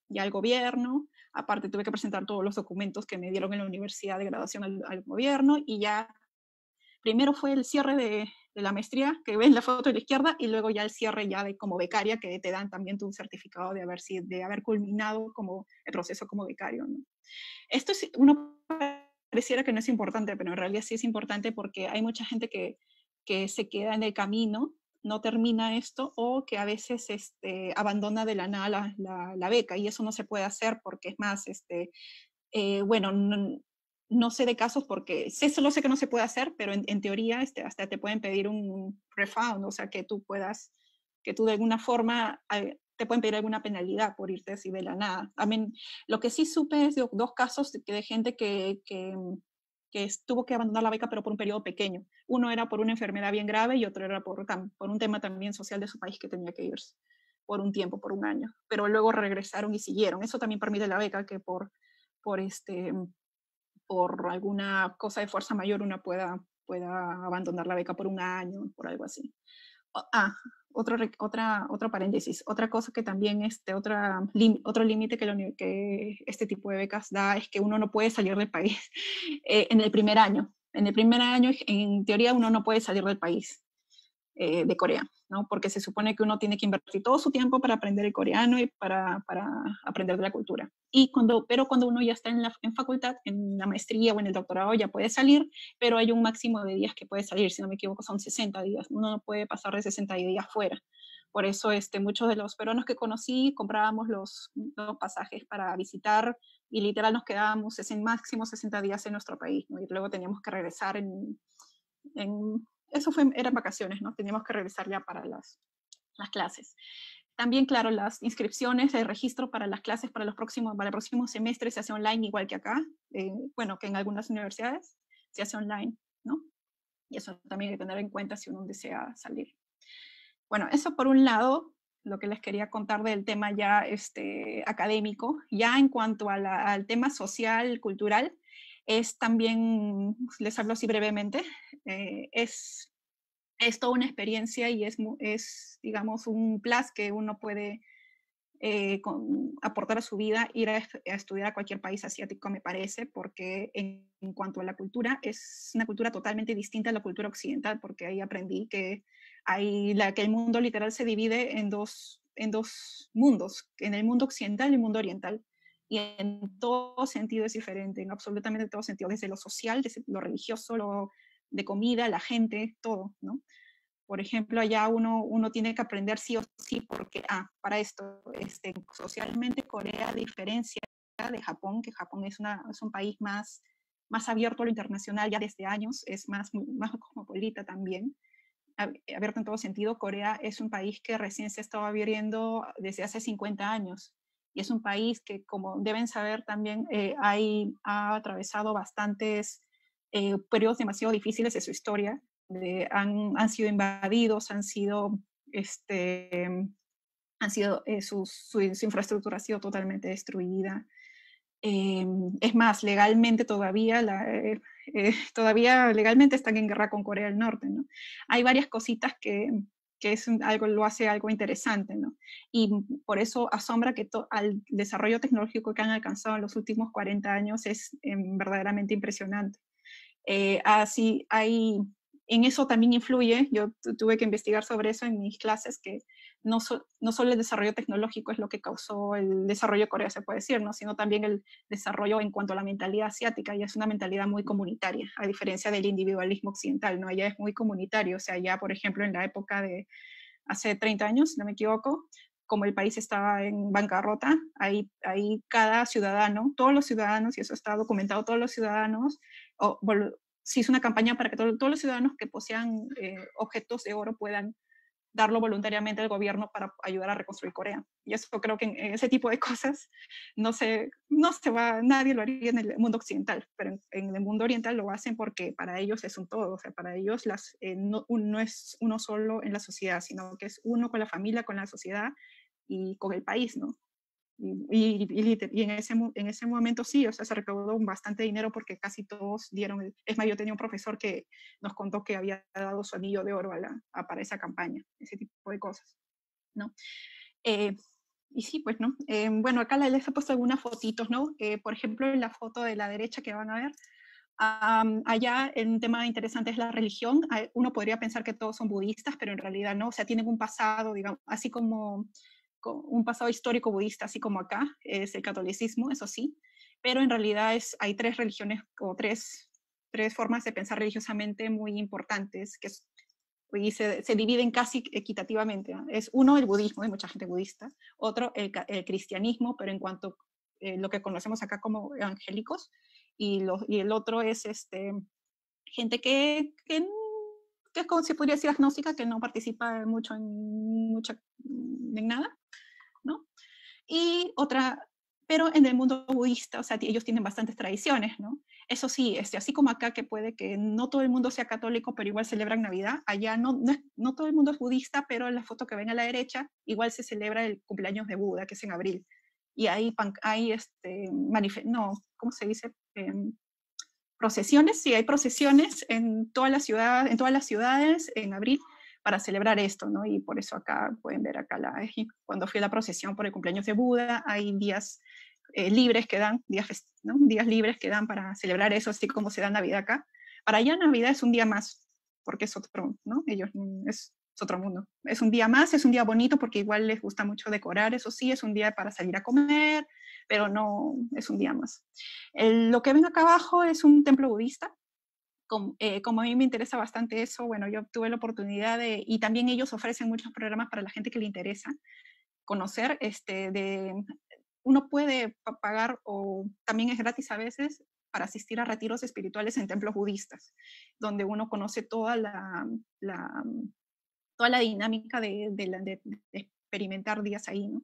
ya al gobierno. Aparte tuve que presentar todos los documentos que me dieron en la universidad de graduación al gobierno, y ya primero fue el cierre de la maestría, que ven la foto de la izquierda, y luego ya el cierre ya como becaria, que te dan también tu certificado de haber culminado como el proceso como becario, ¿no? Uno pareciera que no es importante, pero en realidad sí es importante, porque hay mucha gente que se queda en el camino, no termina esto, o que a veces abandona de la nada la beca, y eso no se puede hacer porque es más, bueno, no sé de casos porque solo sé que no se puede hacer, pero en teoría hasta te pueden pedir un refund, o sea, que tú de alguna forma te pueden pedir alguna penalidad por irte así de la nada. Lo que sí supe es de dos casos de gente que tuvo que abandonar la beca, pero por un periodo pequeño. Uno era por una enfermedad bien grave, y otro era por un tema también social de su país, que tenía que irse por un tiempo, por un año. Pero luego regresaron y siguieron. Eso también permite la beca, que por alguna cosa de fuerza mayor uno pueda abandonar la beca por un año, por algo así. Otro paréntesis. Otra cosa que también, otro límite que este tipo de becas da, es que uno no puede salir del país en el primer año. En el primer año, en teoría, uno no puede salir del país. de Corea, ¿no? Porque se supone que uno tiene que invertir todo su tiempo para aprender el coreano y para aprender de la cultura. Pero cuando uno ya está en facultad, en la maestría o en el doctorado, ya puede salir, pero hay un máximo de días que puede salir, si no me equivoco, son 60 días. Uno no puede pasar de 60 días fuera. Por eso muchos de los peruanos que conocí comprábamos los pasajes para visitar y literal nos quedábamos en máximo 60 días en nuestro país, ¿no? Y luego teníamos que regresar eran vacaciones, ¿no? Teníamos que regresar ya para las clases. También, claro, las inscripciones, el registro para las clases para el próximo semestre se hace online, igual que acá, bueno, que en algunas universidades se hace online, ¿no? Y eso también hay que tener en cuenta si uno desea salir. Bueno, eso por un lado, lo que les quería contar del tema ya académico. Ya en cuanto al tema social, cultural, es también, les hablo así brevemente, es toda una experiencia y es, digamos, un plus que uno puede aportar a su vida, ir a estudiar a cualquier país asiático, me parece, porque en cuanto a la cultura, es una cultura totalmente distinta a la cultura occidental, porque ahí aprendí que que el mundo literal se divide en dos mundos, en el mundo occidental y el mundo oriental. Y en todo sentido es diferente, en absolutamente todo sentido, desde lo social, desde lo religioso, lo de comida, la gente, todo, ¿no? Por ejemplo, allá uno tiene que aprender sí o sí, porque, para esto, socialmente Corea, a diferencia de Japón, que Japón es un país más abierto a lo internacional ya desde años, es más cosmopolita también, abierto en todo sentido. Corea es un país que recién se estaba abriendo desde hace 50 años, y es un país que, como deben saber también, ha atravesado bastantes periodos demasiado difíciles de su historia. Han sido invadidos, su infraestructura ha sido totalmente destruida. Es más, legalmente todavía legalmente están en guerra con Corea del Norte, ¿no? Hay varias cositas que lo hace algo interesante, ¿no? Y por eso asombra que al desarrollo tecnológico que han alcanzado en los últimos 40 años es verdaderamente impresionante. Así en eso también influye, yo tuve que investigar sobre eso en mis clases, que no solo el desarrollo tecnológico es lo que causó el desarrollo de Corea, se puede decir, ¿no? Sino también el desarrollo en cuanto a la mentalidad asiática, y es una mentalidad muy comunitaria, a diferencia del individualismo occidental, ¿no? Allá es muy comunitario, o sea, ya, por ejemplo, en la época de hace 30 años, si no me equivoco, como el país estaba en bancarrota, ahí cada ciudadano, todos los ciudadanos, y eso está documentado, todos los ciudadanos, se hizo una campaña para que todos los ciudadanos que posean objetos de oro puedan darlo voluntariamente al gobierno para ayudar a reconstruir Corea. Y eso creo que en ese tipo de cosas nadie lo haría en el mundo occidental, pero en el mundo oriental lo hacen porque para ellos es un todo, o sea, para ellos no es uno solo en la sociedad, sino que es uno con la familia, con la sociedad y con el país, ¿no? Y en ese momento sí, o sea, se recaudó bastante dinero porque casi todos dieron. Es más, yo tenía un profesor que nos contó que había dado su anillo de oro para esa campaña, ese tipo de cosas, ¿no? Y sí, pues, ¿no? Bueno, acá les he puesto algunas fotitos, ¿no? Por ejemplo, en la foto de la derecha que van a ver, allá un tema interesante es la religión. Uno podría pensar que todos son budistas, pero en realidad no, o sea, tienen un pasado, digamos, así como un pasado histórico budista, así como acá, es el catolicismo, eso sí, pero en realidad hay tres religiones o tres formas de pensar religiosamente muy importantes, y se dividen casi equitativamente, ¿no? Es uno, el budismo, hay mucha gente budista; otro, el cristianismo, pero en cuanto lo que conocemos acá como evangélicos; y el otro es gente que es como se podría decir agnóstica, que no participa mucho en nada, ¿no? Y otra, pero en el mundo budista, o sea, ellos tienen bastantes tradiciones, ¿no? Eso sí, así como acá, que puede que no todo el mundo sea católico, pero igual celebran Navidad, allá no todo el mundo es budista, pero en la foto que ven a la derecha, igual se celebra el cumpleaños de Buda, que es en abril. Y hay no, ¿cómo se dice? Procesiones, sí, hay procesiones en todas las ciudades en abril para celebrar esto, ¿no? Y por eso acá pueden ver cuando fui a la procesión por el cumpleaños de Buda, hay días libres que dan, ¿no? Días libres que dan para celebrar eso, así como se da Navidad acá. Para allá Navidad es un día más, porque es otro, ¿no? es otro mundo. Es un día más, es un día bonito porque igual les gusta mucho decorar, eso sí, es un día para salir a comer, pero no es un día más. Lo que ven acá abajo es un templo budista. Como a mí me interesa bastante eso, bueno, yo tuve la oportunidad y también ellos ofrecen muchos programas para la gente que le interesa conocer, uno puede pagar o también es gratis a veces para asistir a retiros espirituales en templos budistas, donde uno conoce la, toda la dinámica de experimentar días ahí, ¿no?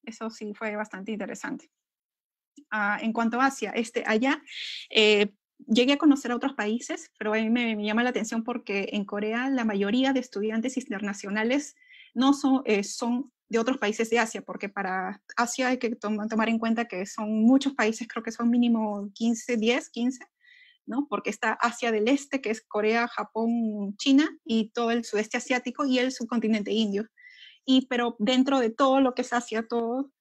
Eso sí fue bastante interesante. En cuanto a Asia, allá llegué a conocer a otros países, pero a mí me llama la atención porque en Corea la mayoría de estudiantes internacionales no son de otros países de Asia, porque para Asia hay que tomar en cuenta que son muchos países, creo que son mínimo 15, 10, 15, ¿no? Porque está Asia del Este, que es Corea, Japón, China, y todo el sudeste asiático y el subcontinente indio. Pero dentro de todo lo que es Asia, todo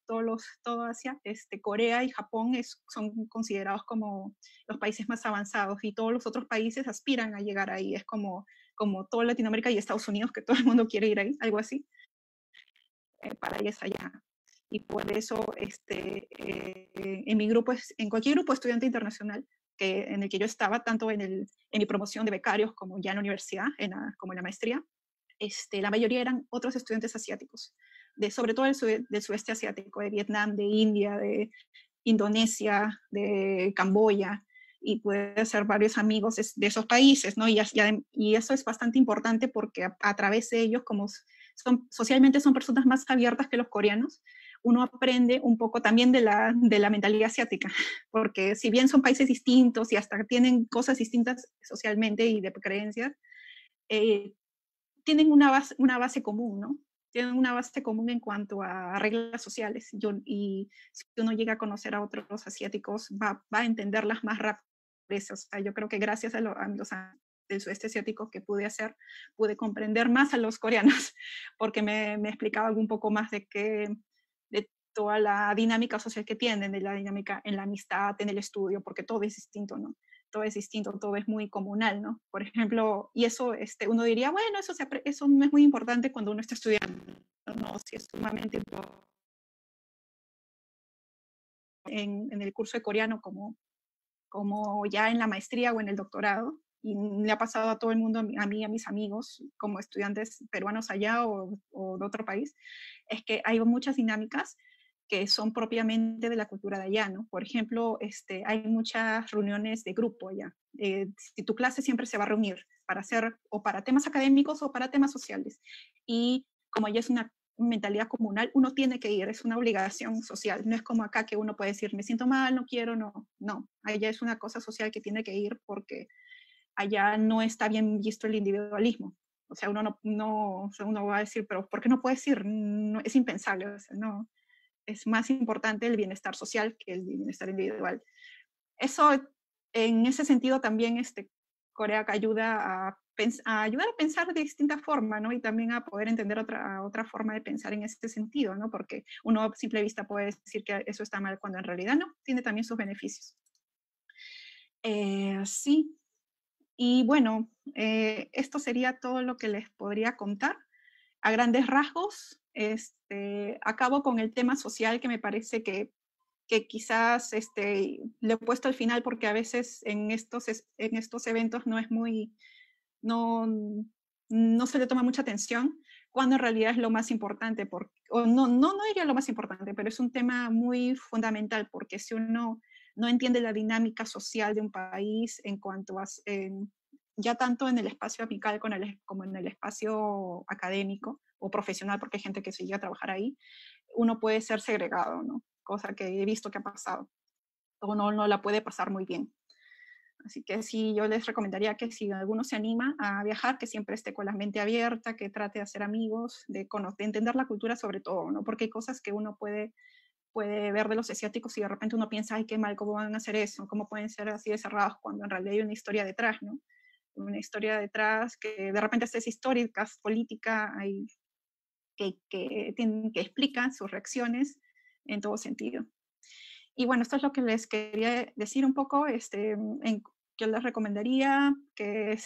Asia, Corea y Japón son considerados como los países más avanzados y todos los otros países aspiran a llegar ahí. Es como toda Latinoamérica y Estados Unidos, que todo el mundo quiere ir ahí, algo así, para ir allá. Y por eso en mi grupo, en cualquier grupo de estudiante internacional en el que yo estaba, tanto en mi promoción de becarios como ya en la universidad, como en la maestría, la mayoría eran otros estudiantes asiáticos, sobre todo del sudeste asiático, de Vietnam, de India, de Indonesia, de Camboya, y puede ser varios amigos de esos países, ¿no? Y eso es bastante importante porque a través de ellos, como socialmente son personas más abiertas que los coreanos, uno aprende un poco también de la mentalidad asiática, porque si bien son países distintos y hasta tienen cosas distintas socialmente y de creencias, tienen una base común, ¿no? Tienen una base común en cuanto a reglas sociales. Y si uno llega a conocer a otros asiáticos, va a entenderlas más rápido. O sea, yo creo que gracias a los del sudeste asiático que pude comprender más a los coreanos, porque me explicaba un poco más de toda la dinámica social que tienen, de la dinámica en la amistad, en el estudio, porque todo es distinto, ¿no? Todo es distinto, todo es muy comunal, ¿no? Por ejemplo, y eso uno diría, bueno, eso no es muy importante cuando uno está estudiando, no, si es sumamente importante en el curso de coreano como ya en la maestría o en el doctorado, y le ha pasado a todo el mundo, a mí, a mis amigos, como estudiantes peruanos allá o de otro país, es que hay muchas dinámicas que son propiamente de la cultura de allá, ¿no? Por ejemplo, hay muchas reuniones de grupo allá. Si tu clase siempre se va a reunir para hacer o para temas académicos o para temas sociales. Y como allá es una mentalidad comunal, uno tiene que ir, es una obligación social, no es como acá que uno puede decir, me siento mal, no quiero, no, allá es una cosa social que tiene que ir porque allá no está bien visto el individualismo. O sea, uno va a decir, pero ¿por qué no puedes ir? No, es impensable, o sea, no, es más importante el bienestar social que el bienestar individual. Eso, en ese sentido, también Corea ayuda ayudar a pensar de distinta forma, ¿no? Y también a poder entender otra forma de pensar en ese sentido, ¿no? Porque uno a simple vista puede decir que eso está mal cuando en realidad no, tiene también sus beneficios. Sí, y bueno, esto sería todo lo que les podría contar. A grandes rasgos, acabo con el tema social que me parece que quizás le he puesto al final porque a veces en estos eventos no, no se le toma mucha atención, cuando en realidad es lo más importante, o no diría lo más importante, pero es un tema muy fundamental, porque si uno no entiende la dinámica social de un país en cuanto a, ya tanto en el espacio amical como en el espacio académico o profesional, porque hay gente que se llega a trabajar ahí, uno puede ser segregado, ¿no? Cosa que he visto que ha pasado, o no la puede pasar muy bien. Así que sí, yo les recomendaría que si alguno se anima a viajar, que siempre esté con la mente abierta, que trate de hacer amigos, de entender la cultura sobre todo, ¿no? Porque hay cosas que uno puede ver de los asiáticos y de repente uno piensa, ay, qué mal, ¿cómo van a hacer eso? ¿Cómo pueden ser así de cerrados cuando en realidad hay una historia detrás, ¿no? Una historia detrás que de repente es histórica, política, que explican sus reacciones en todo sentido. Y bueno, esto es lo que les quería decir un poco. yo les recomendaría que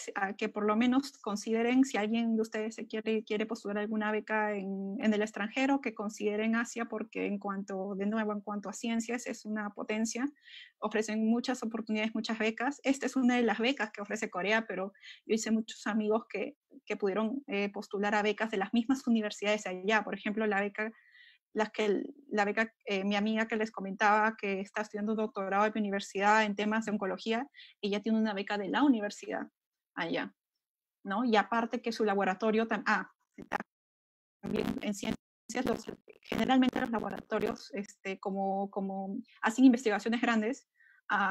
por lo menos consideren, si alguien de ustedes quiere postular alguna beca en el extranjero, que consideren Asia, porque de nuevo, en cuanto a ciencias, es una potencia, ofrecen muchas oportunidades, muchas becas. Esta es una de las becas que ofrece Corea, pero yo hice muchos amigos que pudieron postular a becas de las mismas universidades allá. Por ejemplo, mi amiga que les comentaba que está estudiando doctorado en mi universidad en temas de oncología, ella tiene una beca de la universidad allá, ¿no? Y aparte que su laboratorio, también en ciencias, generalmente los laboratorios, como hacen investigaciones grandes,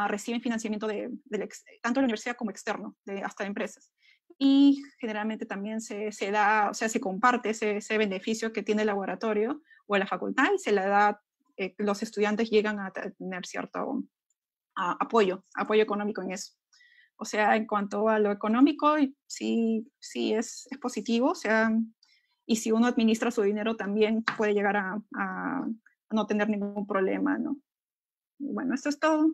reciben financiamiento tanto de la universidad como externo, hasta de empresas. Y generalmente también se da, o sea, se comparte ese beneficio que tiene el laboratorio o la facultad y se le da, los estudiantes llegan a tener cierto apoyo económico en eso. O sea, en cuanto a lo económico, sí es positivo, o sea, y si uno administra su dinero también puede llegar a no tener ningún problema, ¿no? Y bueno, esto es todo.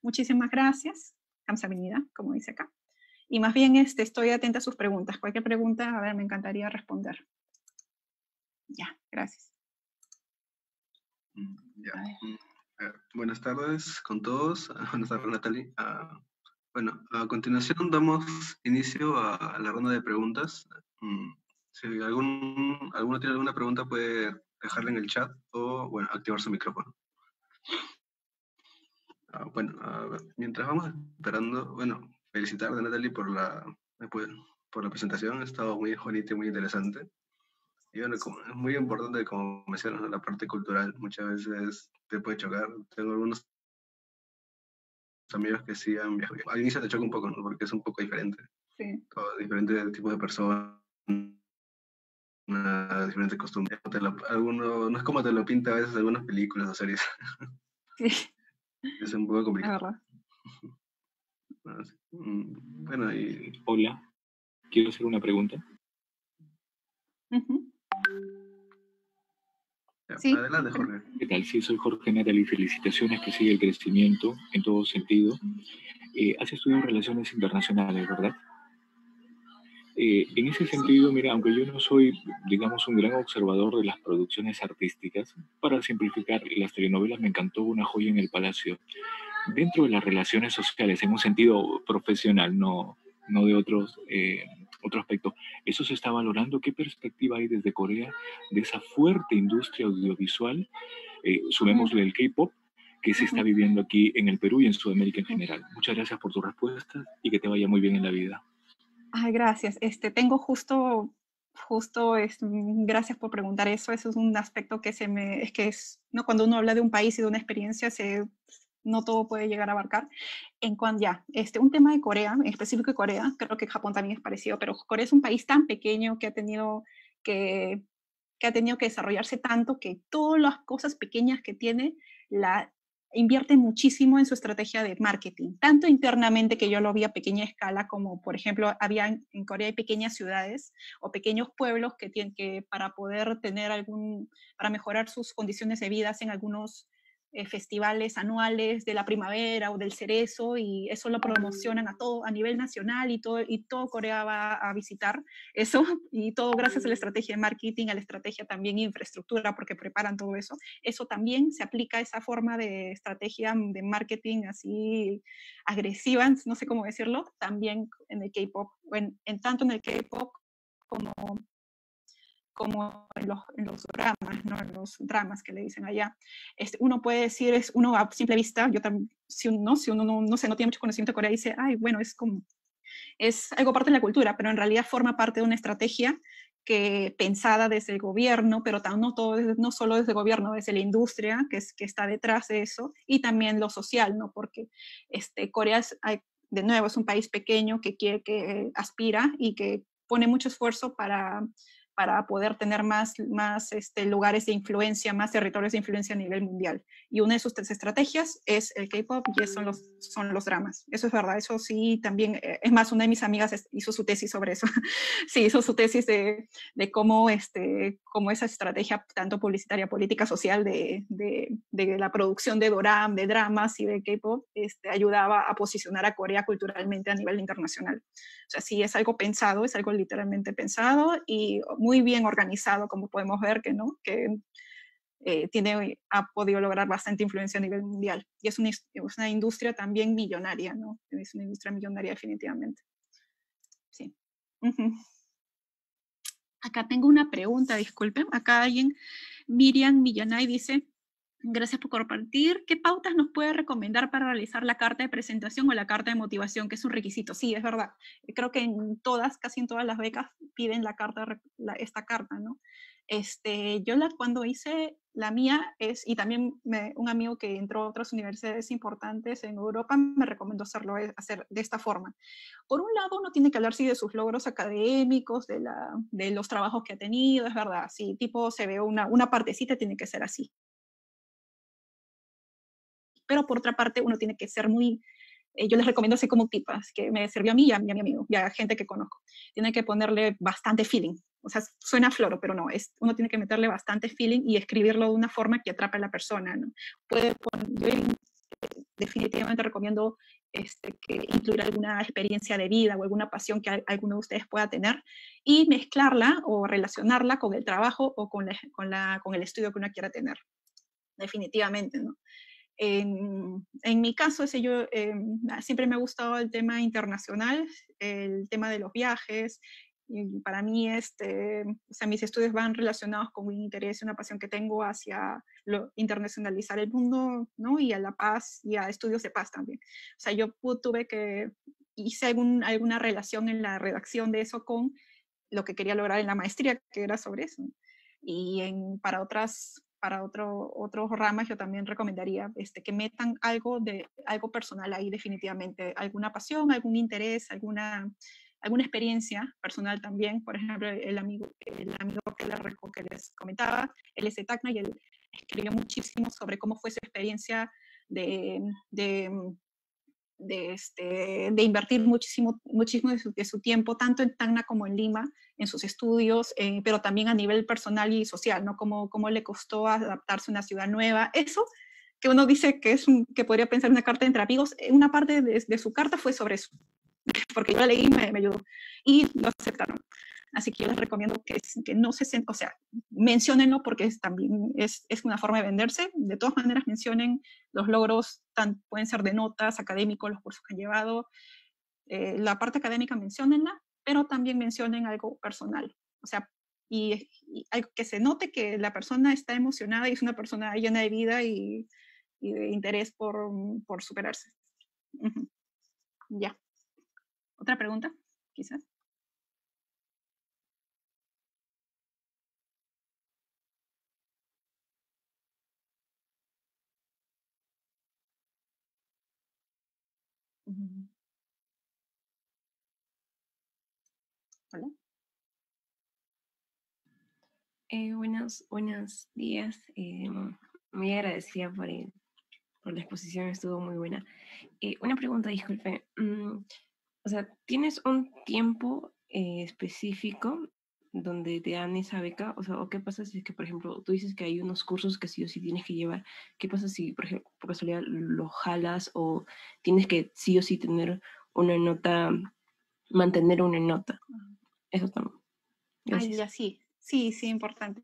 Muchísimas gracias. Kamsahamnida, como dice acá. Y más bien estoy atenta a sus preguntas. Cualquier pregunta, a ver, me encantaría responder. Ya, gracias. Ya. Buenas tardes con todos. Buenas tardes, Natalie. Bueno, a continuación damos inicio a la ronda de preguntas. Si alguno tiene alguna pregunta puede dejarla en el chat o, bueno, activar su micrófono. Bueno, mientras vamos esperando, bueno, felicitar a Natalie por la presentación. Ha estado muy bonita y muy interesante. Y bueno, es muy importante, como mencionas, ¿no? La parte cultural muchas veces te puede chocar. Tengo algunos amigos que sí han viajado. Al inicio te choca un poco, ¿no? Porque es un poco diferente. Sí. Diferentes tipos de personas, diferentes costumbres. No es como te lo pinta a veces algunas películas o series. Sí. Es un poco complicado. Es verdad. Bueno, y... Hola, quiero hacer una pregunta. Sí. Adelante, Jorge. ¿Qué tal? Sí, soy Jorge Natalie. Felicitaciones, que sigue el crecimiento en todo sentido. Has estudiado Relaciones Internacionales, ¿verdad? En ese sentido, mira, aunque yo no soy, digamos, un gran observador de las producciones artísticas, para simplificar, las telenovelas me encantó Una joya en el palacio. Dentro de las relaciones sociales, en un sentido profesional, no de otro aspecto, ¿eso se está valorando? ¿Qué perspectiva hay desde Corea de esa fuerte industria audiovisual, sumémosle el K-pop, que se está viviendo aquí en el Perú y en Sudamérica en general? Muchas gracias por tu respuesta y que te vaya muy bien en la vida. Ay, gracias. Tengo gracias por preguntar eso. Eso es un aspecto que ¿no? Cuando uno habla de un país y de una experiencia, no todo puede llegar a abarcar. Un tema de Corea, en específico de Corea, creo que Japón también es parecido, pero Corea es un país tan pequeño que ha tenido que desarrollarse tanto que todas las cosas pequeñas que tiene invierte muchísimo en su estrategia de marketing, tanto internamente, que yo lo vi a pequeña escala, como por ejemplo en Corea hay pequeñas ciudades o pequeños pueblos que tienen para poder para mejorar sus condiciones de vida, en algunos festivales anuales de la primavera o del cerezo, y eso lo promocionan a nivel nacional, y todo Corea va a visitar eso, y todo gracias a la estrategia de marketing, a la estrategia también de infraestructura, porque preparan todo eso. Eso también se aplica, esa forma de estrategia de marketing así agresiva, no sé cómo decirlo, también en el K-pop, tanto en el K-pop como en los dramas, ¿no? En los dramas que le dicen allá. Uno puede decir, uno a simple vista, yo también, si uno no tiene mucho conocimiento de Corea, dice, ay, bueno, es algo parte de la cultura, pero en realidad forma parte de una estrategia pensada desde el gobierno, pero no solo desde el gobierno, desde la industria que está detrás de eso, y también lo social, ¿no? Porque Corea de nuevo es un país pequeño que aspira y que pone mucho esfuerzo para para poder tener más lugares de influencia, más territorios de influencia a nivel mundial. Y una de sus tres estrategias es el K-pop y son los dramas. Eso es verdad, eso sí también, es más, una de mis amigas hizo su tesis sobre eso. Sí, hizo su tesis de cómo, cómo esa estrategia, tanto publicitaria, política, social, de la producción de de dramas y de K-pop, ayudaba a posicionar a Corea culturalmente a nivel internacional. O sea, sí, es algo pensado, es algo literalmente pensado y muy bien organizado, como podemos ver que, ¿no? Que ha podido lograr bastante influencia a nivel mundial. Y es una industria también millonaria, ¿no? Es una industria millonaria definitivamente. Sí. Acá tengo una pregunta, disculpen. Acá alguien, Miriam Millanay, dice: gracias por compartir. ¿Qué pautas nos puede recomendar para realizar la carta de presentación o la carta de motivación, que es un requisito? Sí, es verdad. Creo que casi en todas las becas piden esta carta, ¿no? Yo cuando hice la mía, y también un amigo que entró a otras universidades importantes en Europa me recomendó hacer de esta forma. Por un lado, uno tiene que hablar sí de sus logros académicos, de los trabajos que ha tenido, es verdad. Sí, tipo se ve una partecita, tiene que ser así. Pero por otra parte uno tiene que ser muy, yo les recomiendo así como tipas, que me sirvió a mí y a mi amigo, y a gente que conozco. Tiene que ponerle bastante feeling. O sea, suena floro, pero no, uno tiene que meterle bastante feeling y escribirlo de una forma que atrape a la persona, ¿no? Yo definitivamente recomiendo que incluir alguna experiencia de vida o alguna pasión que alguno de ustedes pueda tener y mezclarla o relacionarla con el trabajo o con el estudio que uno quiera tener. Definitivamente, ¿no? En mi caso, siempre me ha gustado el tema internacional, el tema de los viajes. Y para mí, o sea, mis estudios van relacionados con un interés y una pasión que tengo hacia internacionalizar el mundo, ¿no? Y a la paz y a estudios de paz también. O sea, yo hice alguna relación en la redacción de eso con lo que quería lograr en la maestría, que era sobre eso. Y para otros ramas yo también recomendaría que metan algo personal ahí definitivamente, alguna pasión, algún interés, alguna experiencia personal también. Por ejemplo, el amigo que les comentaba, él es de Tacna y él escribió muchísimo sobre cómo fue su experiencia de invertir muchísimo de su tiempo, tanto en Tacna como en Lima, en sus estudios, pero también a nivel personal y social, ¿no? Cómo le costó adaptarse a una ciudad nueva. Eso que uno dice que podría pensar una carta entre amigos, una parte de su carta fue sobre eso, porque yo la leí y me ayudó, y lo aceptaron. Así que yo les recomiendo que no o sea, menciónenlo porque también es una forma de venderse. De todas maneras, mencionen los logros, pueden ser de notas, académicos, los cursos que han llevado. La parte académica menciónenla, pero también mencionen algo personal. O sea, y algo que se note que la persona está emocionada y es una persona llena de vida y de interés por superarse. Ya. ¿Otra pregunta? Quizás. Hola. Buenos días. Muy agradecida por la exposición, estuvo muy buena. Una pregunta, disculpe. O sea, ¿tienes un tiempo específico donde te dan esa beca? O sea, ¿o qué pasa si es que, por ejemplo, tú dices que hay unos cursos que sí o sí tienes que llevar? ¿Qué pasa si, por ejemplo, por casualidad lo jalas o tienes que sí o sí tener una nota, mantener una nota? Eso también. Ay, ya sí. Sí, importante.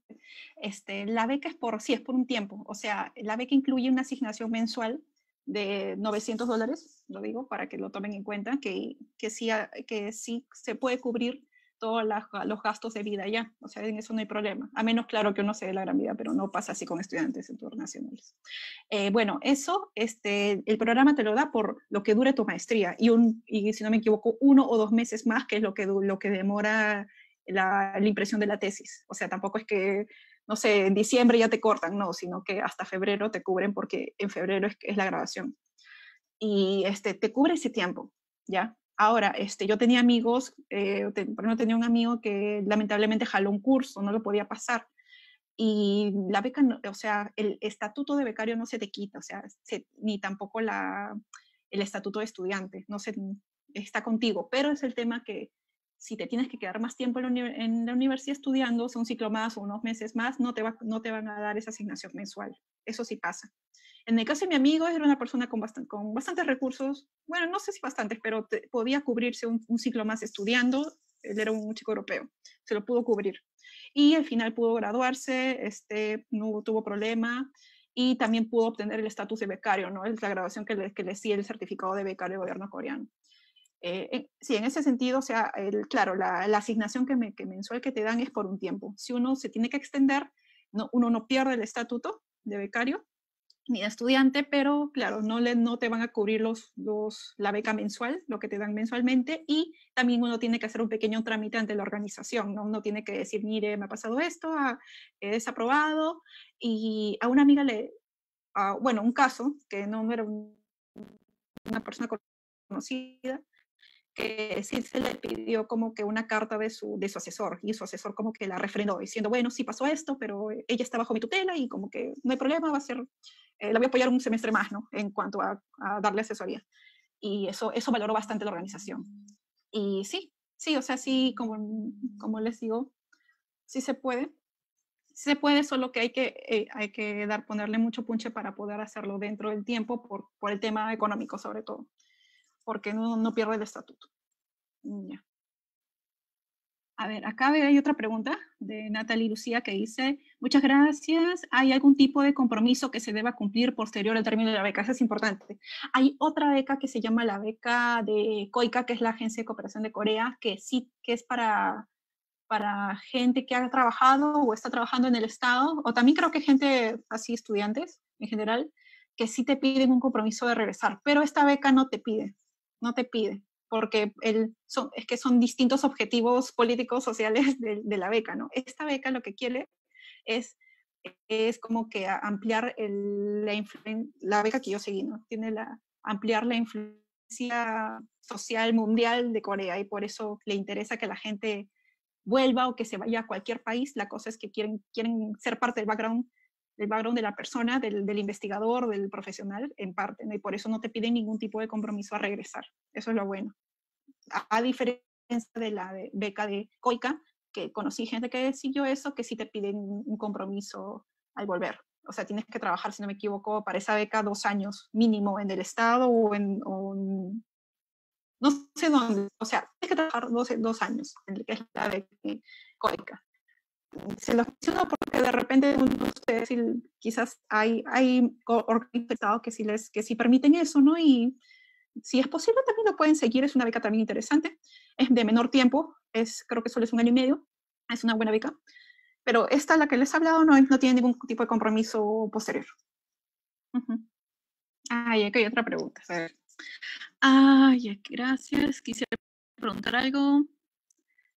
La beca es por un tiempo. O sea, la beca incluye una asignación mensual de $900, lo digo para que lo tomen en cuenta, que sí se puede cubrir todos los gastos de vida ya. O sea, en eso no hay problema. A menos, claro, que uno se dé la gran vida, pero no pasa así con estudiantes internacionales. Bueno, eso, el programa te lo da por lo que dure tu maestría y si no me equivoco, 1 o 2 meses más, que es lo que demora la impresión de la tesis. O sea, tampoco es que, no sé, en diciembre ya te cortan, no, sino que hasta febrero te cubren porque en febrero es la grabación. Y te cubre ese tiempo, ¿ya? Ahora, yo tenía amigos, por ejemplo, tenía un amigo que lamentablemente jaló un curso, no lo podía pasar. Y la beca, o sea, el estatuto de becario no se te quita, o sea, ni tampoco el estatuto de estudiante, no se, está contigo, pero es el tema que si te tienes que quedar más tiempo en la universidad estudiando, sea un ciclo más o unos meses más, no te van a dar esa asignación mensual. Eso sí pasa. En el caso de mi amigo, era una persona con bastantes recursos, bueno, no sé si bastantes, pero podía cubrirse un ciclo más estudiando. Él era un chico europeo, se lo pudo cubrir. Y al final pudo graduarse, no tuvo problema, y también pudo obtener el estatus de becario, ¿no? Es la graduación que le sigue el certificado de becario del gobierno coreano. Sí, en ese sentido, o sea, claro, la asignación que mensual que te dan es por un tiempo. Si uno se tiene que extender, uno no pierde el estatuto de becario ni de estudiante, pero claro, no te van a cubrir la beca mensual, lo que te dan mensualmente, y también uno tiene que hacer un pequeño trámite ante la organización, ¿no? Uno tiene que decir, mire, me ha pasado esto, he desaprobado, y a una amiga bueno, un caso, que no era una persona conocida, que sí se le pidió como que una carta de su asesor, y su asesor como que la refrendó, diciendo, bueno, sí pasó esto, pero ella está bajo mi tutela y como que no hay problema, la voy a apoyar un semestre más, ¿no? En cuanto a darle asesoría. Y eso valoró bastante la organización. Y sí, o sea, sí, como les digo, sí se puede. Se puede, solo que hay que ponerle mucho punche para poder hacerlo dentro del tiempo por el tema económico sobre todo, porque no pierde el estatuto. Ya. A ver, acá hay otra pregunta de Natalie Lucía que dice, muchas gracias, ¿hay algún tipo de compromiso que se deba cumplir posterior al término de la beca? Eso es importante. Hay otra beca que se llama la beca de KOICA, que es la Agencia de Cooperación de Corea, que sí, que es para gente que ha trabajado o está trabajando en el Estado, o también creo que gente así, estudiantes en general, que sí te piden un compromiso de regresar, pero esta beca no te pide, porque es que son distintos objetivos políticos, sociales de la beca, ¿no? Esta beca lo que quiere es como que ampliar la beca que yo seguí, ¿no? Tiene ampliar la influencia social mundial de Corea, y por eso le interesa que la gente vuelva o que se vaya a cualquier país. La cosa es que quieren ser parte del background de la persona, del investigador, del profesional, en parte, ¿no? Y por eso no te piden ningún tipo de compromiso a regresar. Eso es lo bueno. A diferencia de la beca de KOICA, que conocí gente que siguió eso, que sí te piden un compromiso al volver. O sea, tienes que trabajar, si no me equivoco, para esa beca 2 años mínimo en el Estado o en no sé dónde, o sea, tienes que trabajar 2 años, en el que es la beca KOICA. Se los menciono porque de repente ustedes quizás hay organismos que sí permiten eso, ¿no? Y si es posible también lo pueden seguir, es una beca también interesante, es de menor tiempo, creo que solo es 1 año y medio, es una buena beca, pero esta, la que les he hablado, no tiene ningún tipo de compromiso posterior. Y aquí hay otra pregunta, a ver. Gracias, quisiera preguntar algo.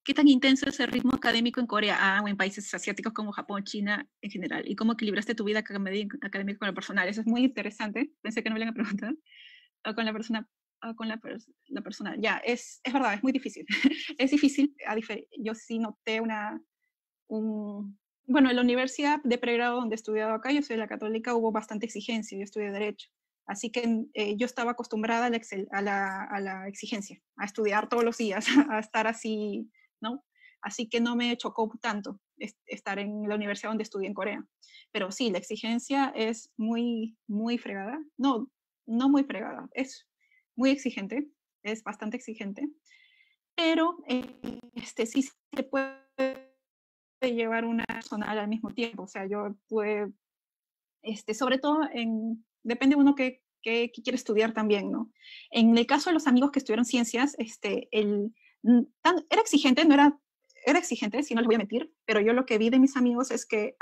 ¿Qué tan intenso es el ritmo académico en Corea o en países asiáticos como Japón, China en general? ¿Y cómo equilibraste tu vida académica con lo personal? Eso es muy interesante. Pensé que no me iban a preguntar. Con la persona, la personal. Ya, es verdad, es muy difícil. Es difícil. Yo sí noté bueno, en la universidad de pregrado donde he estudiado acá, yo soy de la Católica, hubo bastante exigencia. Yo estudié Derecho. Así que yo estaba acostumbrada a la exigencia, a estudiar todos los días, a estar así, ¿no? Así que no me chocó tanto estar en la universidad donde estudié en Corea. Pero sí, la exigencia es muy, muy fregada. No muy fregada, es muy exigente, es bastante exigente. Pero sí se puede llevar una personal al mismo tiempo. O sea, yo pude, sobre todo, depende de uno que quiere estudiar también, ¿no? En el caso de los amigos que estudiaron ciencias, era exigente, era exigente, si no les voy a mentir, pero yo lo que vi de mis amigos es que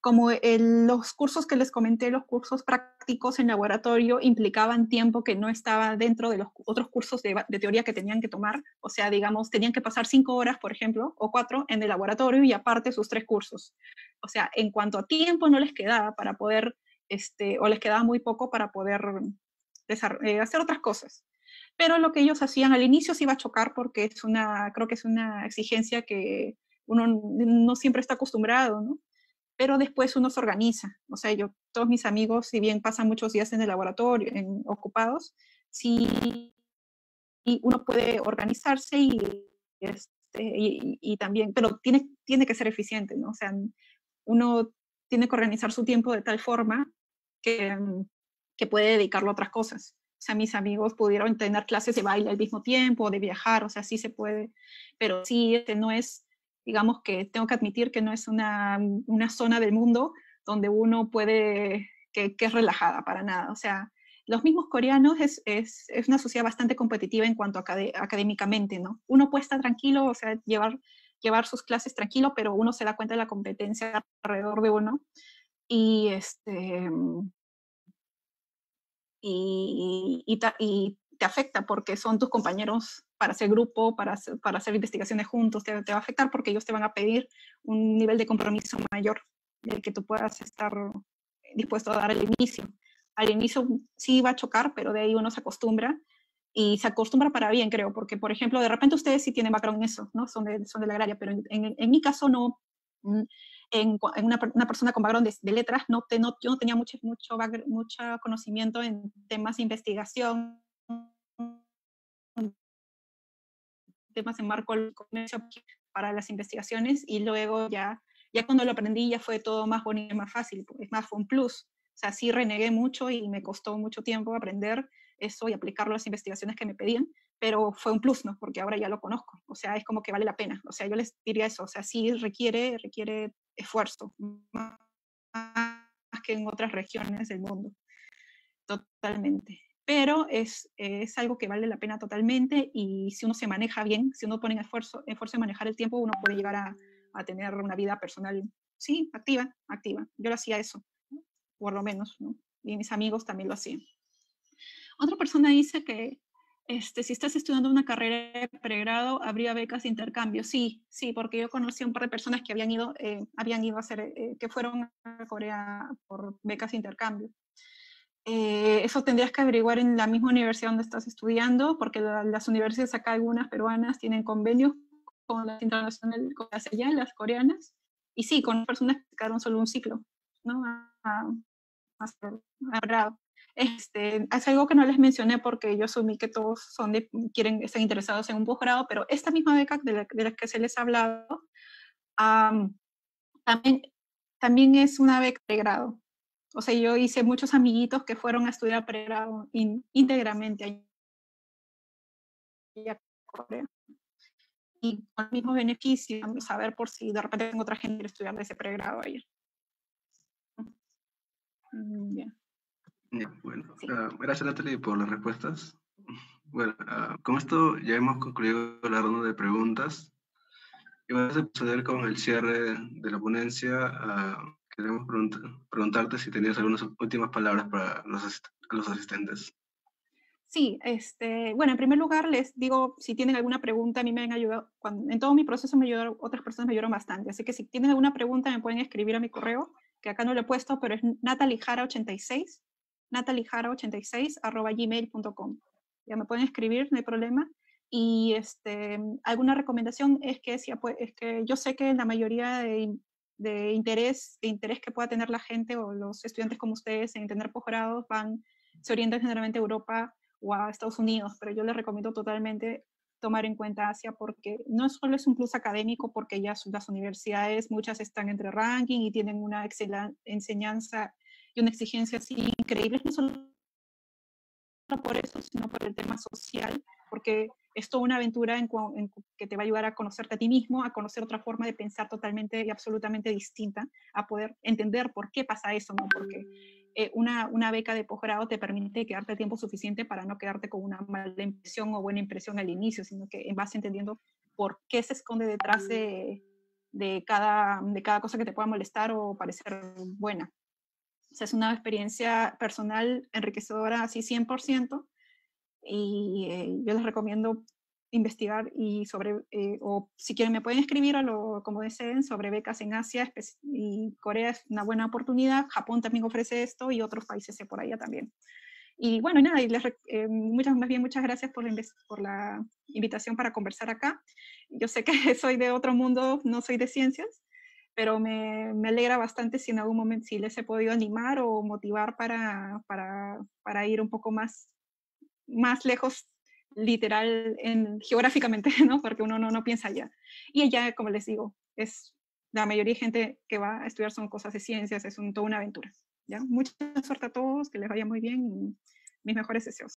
como los cursos que les comenté, los cursos prácticos en laboratorio implicaban tiempo que no estaba dentro de los otros cursos de teoría que tenían que tomar. O sea, digamos, tenían que pasar 5 horas, por ejemplo, o 4 en el laboratorio y aparte sus 3 cursos. O sea, en cuanto a tiempo no les quedaba para poder, o les quedaba muy poco para poder hacer otras cosas. pero lo que ellos hacían al inicio sí iba a chocar porque creo que es una exigencia que uno no siempre está acostumbrado, ¿no? Pero después uno se organiza. O sea, todos mis amigos, si bien pasan muchos días en el laboratorio, ocupados, sí uno puede organizarse y también, pero tiene que ser eficiente, ¿no? O sea, uno tiene que organizar su tiempo de tal forma que puede dedicarlo a otras cosas. O sea, mis amigos pudieron tener clases de baile al mismo tiempo, de viajar, o sea, sí se puede, pero sí, no es, digamos que tengo que admitir que no es una zona del mundo donde uno puede, que es relajada para nada. O sea, los mismos coreanos es una sociedad bastante competitiva en cuanto a académicamente, ¿no? Uno puede estar tranquilo, o sea, llevar sus clases tranquilo, pero uno se da cuenta de la competencia alrededor de uno y y te afecta porque son tus compañeros para hacer grupo, para hacer investigaciones juntos, te va a afectar porque ellos te van a pedir un nivel de compromiso mayor del que tú puedas estar dispuesto a dar al inicio. Al inicio sí va a chocar, pero de ahí uno se acostumbra y se acostumbra para bien, creo, porque, por ejemplo, de repente ustedes sí tienen background en eso, ¿no? Son de la agraria, pero en mi caso no. En una persona con background de letras, yo no tenía mucho conocimiento en temas de investigación, temas en marco del comercio para las investigaciones, y luego ya cuando lo aprendí ya fue todo más bonito y más fácil, es más, fue un plus. O sea, sí renegué mucho y me costó mucho tiempo aprender eso y aplicarlo a las investigaciones que me pedían, pero fue un plus, ¿no? Porque ahora ya lo conozco, o sea, es como que vale la pena. O sea, yo les diría eso, o sea, sí requiere esfuerzo, más que en otras regiones del mundo, totalmente. Pero es algo que vale la pena totalmente, y si uno se maneja bien, si uno pone esfuerzo en manejar el tiempo, uno puede llegar a tener una vida personal, sí, activa. Yo lo hacía eso, ¿no? Por lo menos, ¿no? Y mis amigos también lo hacían. Otra persona dice que si estás estudiando una carrera de pregrado, habría becas de intercambio. Sí, porque yo conocí a un par de personas que habían ido a hacer, que fueron a Corea por becas de intercambio. Eso tendrías que averiguar en la misma universidad donde estás estudiando, porque las universidades acá, algunas peruanas, tienen convenios con las internacionales, con las allá, las coreanas, y sí, con personas que quedaron solo un ciclo, ¿no? A grado. Es algo que no les mencioné porque yo asumí que todos están interesados en un posgrado, pero esta misma beca de la que se les ha hablado, también es una beca de grado. O sea, yo hice muchos amiguitos que fueron a estudiar pregrado íntegramente allá a Corea. Y con el mismo beneficio, saber por si de repente tengo otra gente que quiere estudiar de ese pregrado allá. Yeah. Bueno, sí. Gracias, Natalie, por las respuestas. Bueno, con esto ya hemos concluido la ronda de preguntas. Y vamos a proceder con el cierre de la ponencia. Queremos preguntarte si tenías algunas últimas palabras para los asistentes. Sí, bueno, en primer lugar les digo, si tienen alguna pregunta, a mí me han ayudado, en todo mi proceso otras personas me ayudaron bastante, así que si tienen alguna pregunta me pueden escribir a mi correo, que acá no lo he puesto, pero es natalijara86, natalijara86@gmail.com. Ya me pueden escribir, no hay problema. Y alguna recomendación es que yo sé que la mayoría de interés que pueda tener la gente o los estudiantes como ustedes en tener posgrados se orientan generalmente a Europa o a Estados Unidos, pero yo les recomiendo totalmente tomar en cuenta Asia, porque no solo es un plus académico, porque ya las universidades, muchas están entre ranking y tienen una excelente enseñanza y una exigencia así increíble, no solo por eso, sino por el tema social, porque es toda una aventura que te va a ayudar a conocerte a ti mismo, a conocer otra forma de pensar totalmente y absolutamente distinta, a poder entender por qué pasa eso, ¿no? Porque una beca de posgrado te permite quedarte tiempo suficiente para no quedarte con una mala impresión o buena impresión al inicio, sino que vas entendiendo por qué se esconde detrás de cada cosa que te pueda molestar o parecer buena. O sea, es una experiencia personal enriquecedora así 100%, y yo les recomiendo investigar o si quieren me pueden escribir como deseen sobre becas en Asia, y Corea es una buena oportunidad, Japón también ofrece esto y otros países por allá también. Y bueno, y nada, y muchas gracias por la invitación para conversar acá. Yo sé que soy de otro mundo, no soy de ciencias, pero me alegra bastante si en algún momento si les he podido animar o motivar para ir un poco más lejos literal geográficamente, ¿no? Porque uno no piensa allá. Y allá, como les digo, la mayoría de gente que va a estudiar son cosas de ciencias, toda una aventura. ¿Ya? Mucha suerte a todos, que les vaya muy bien y mis mejores deseos.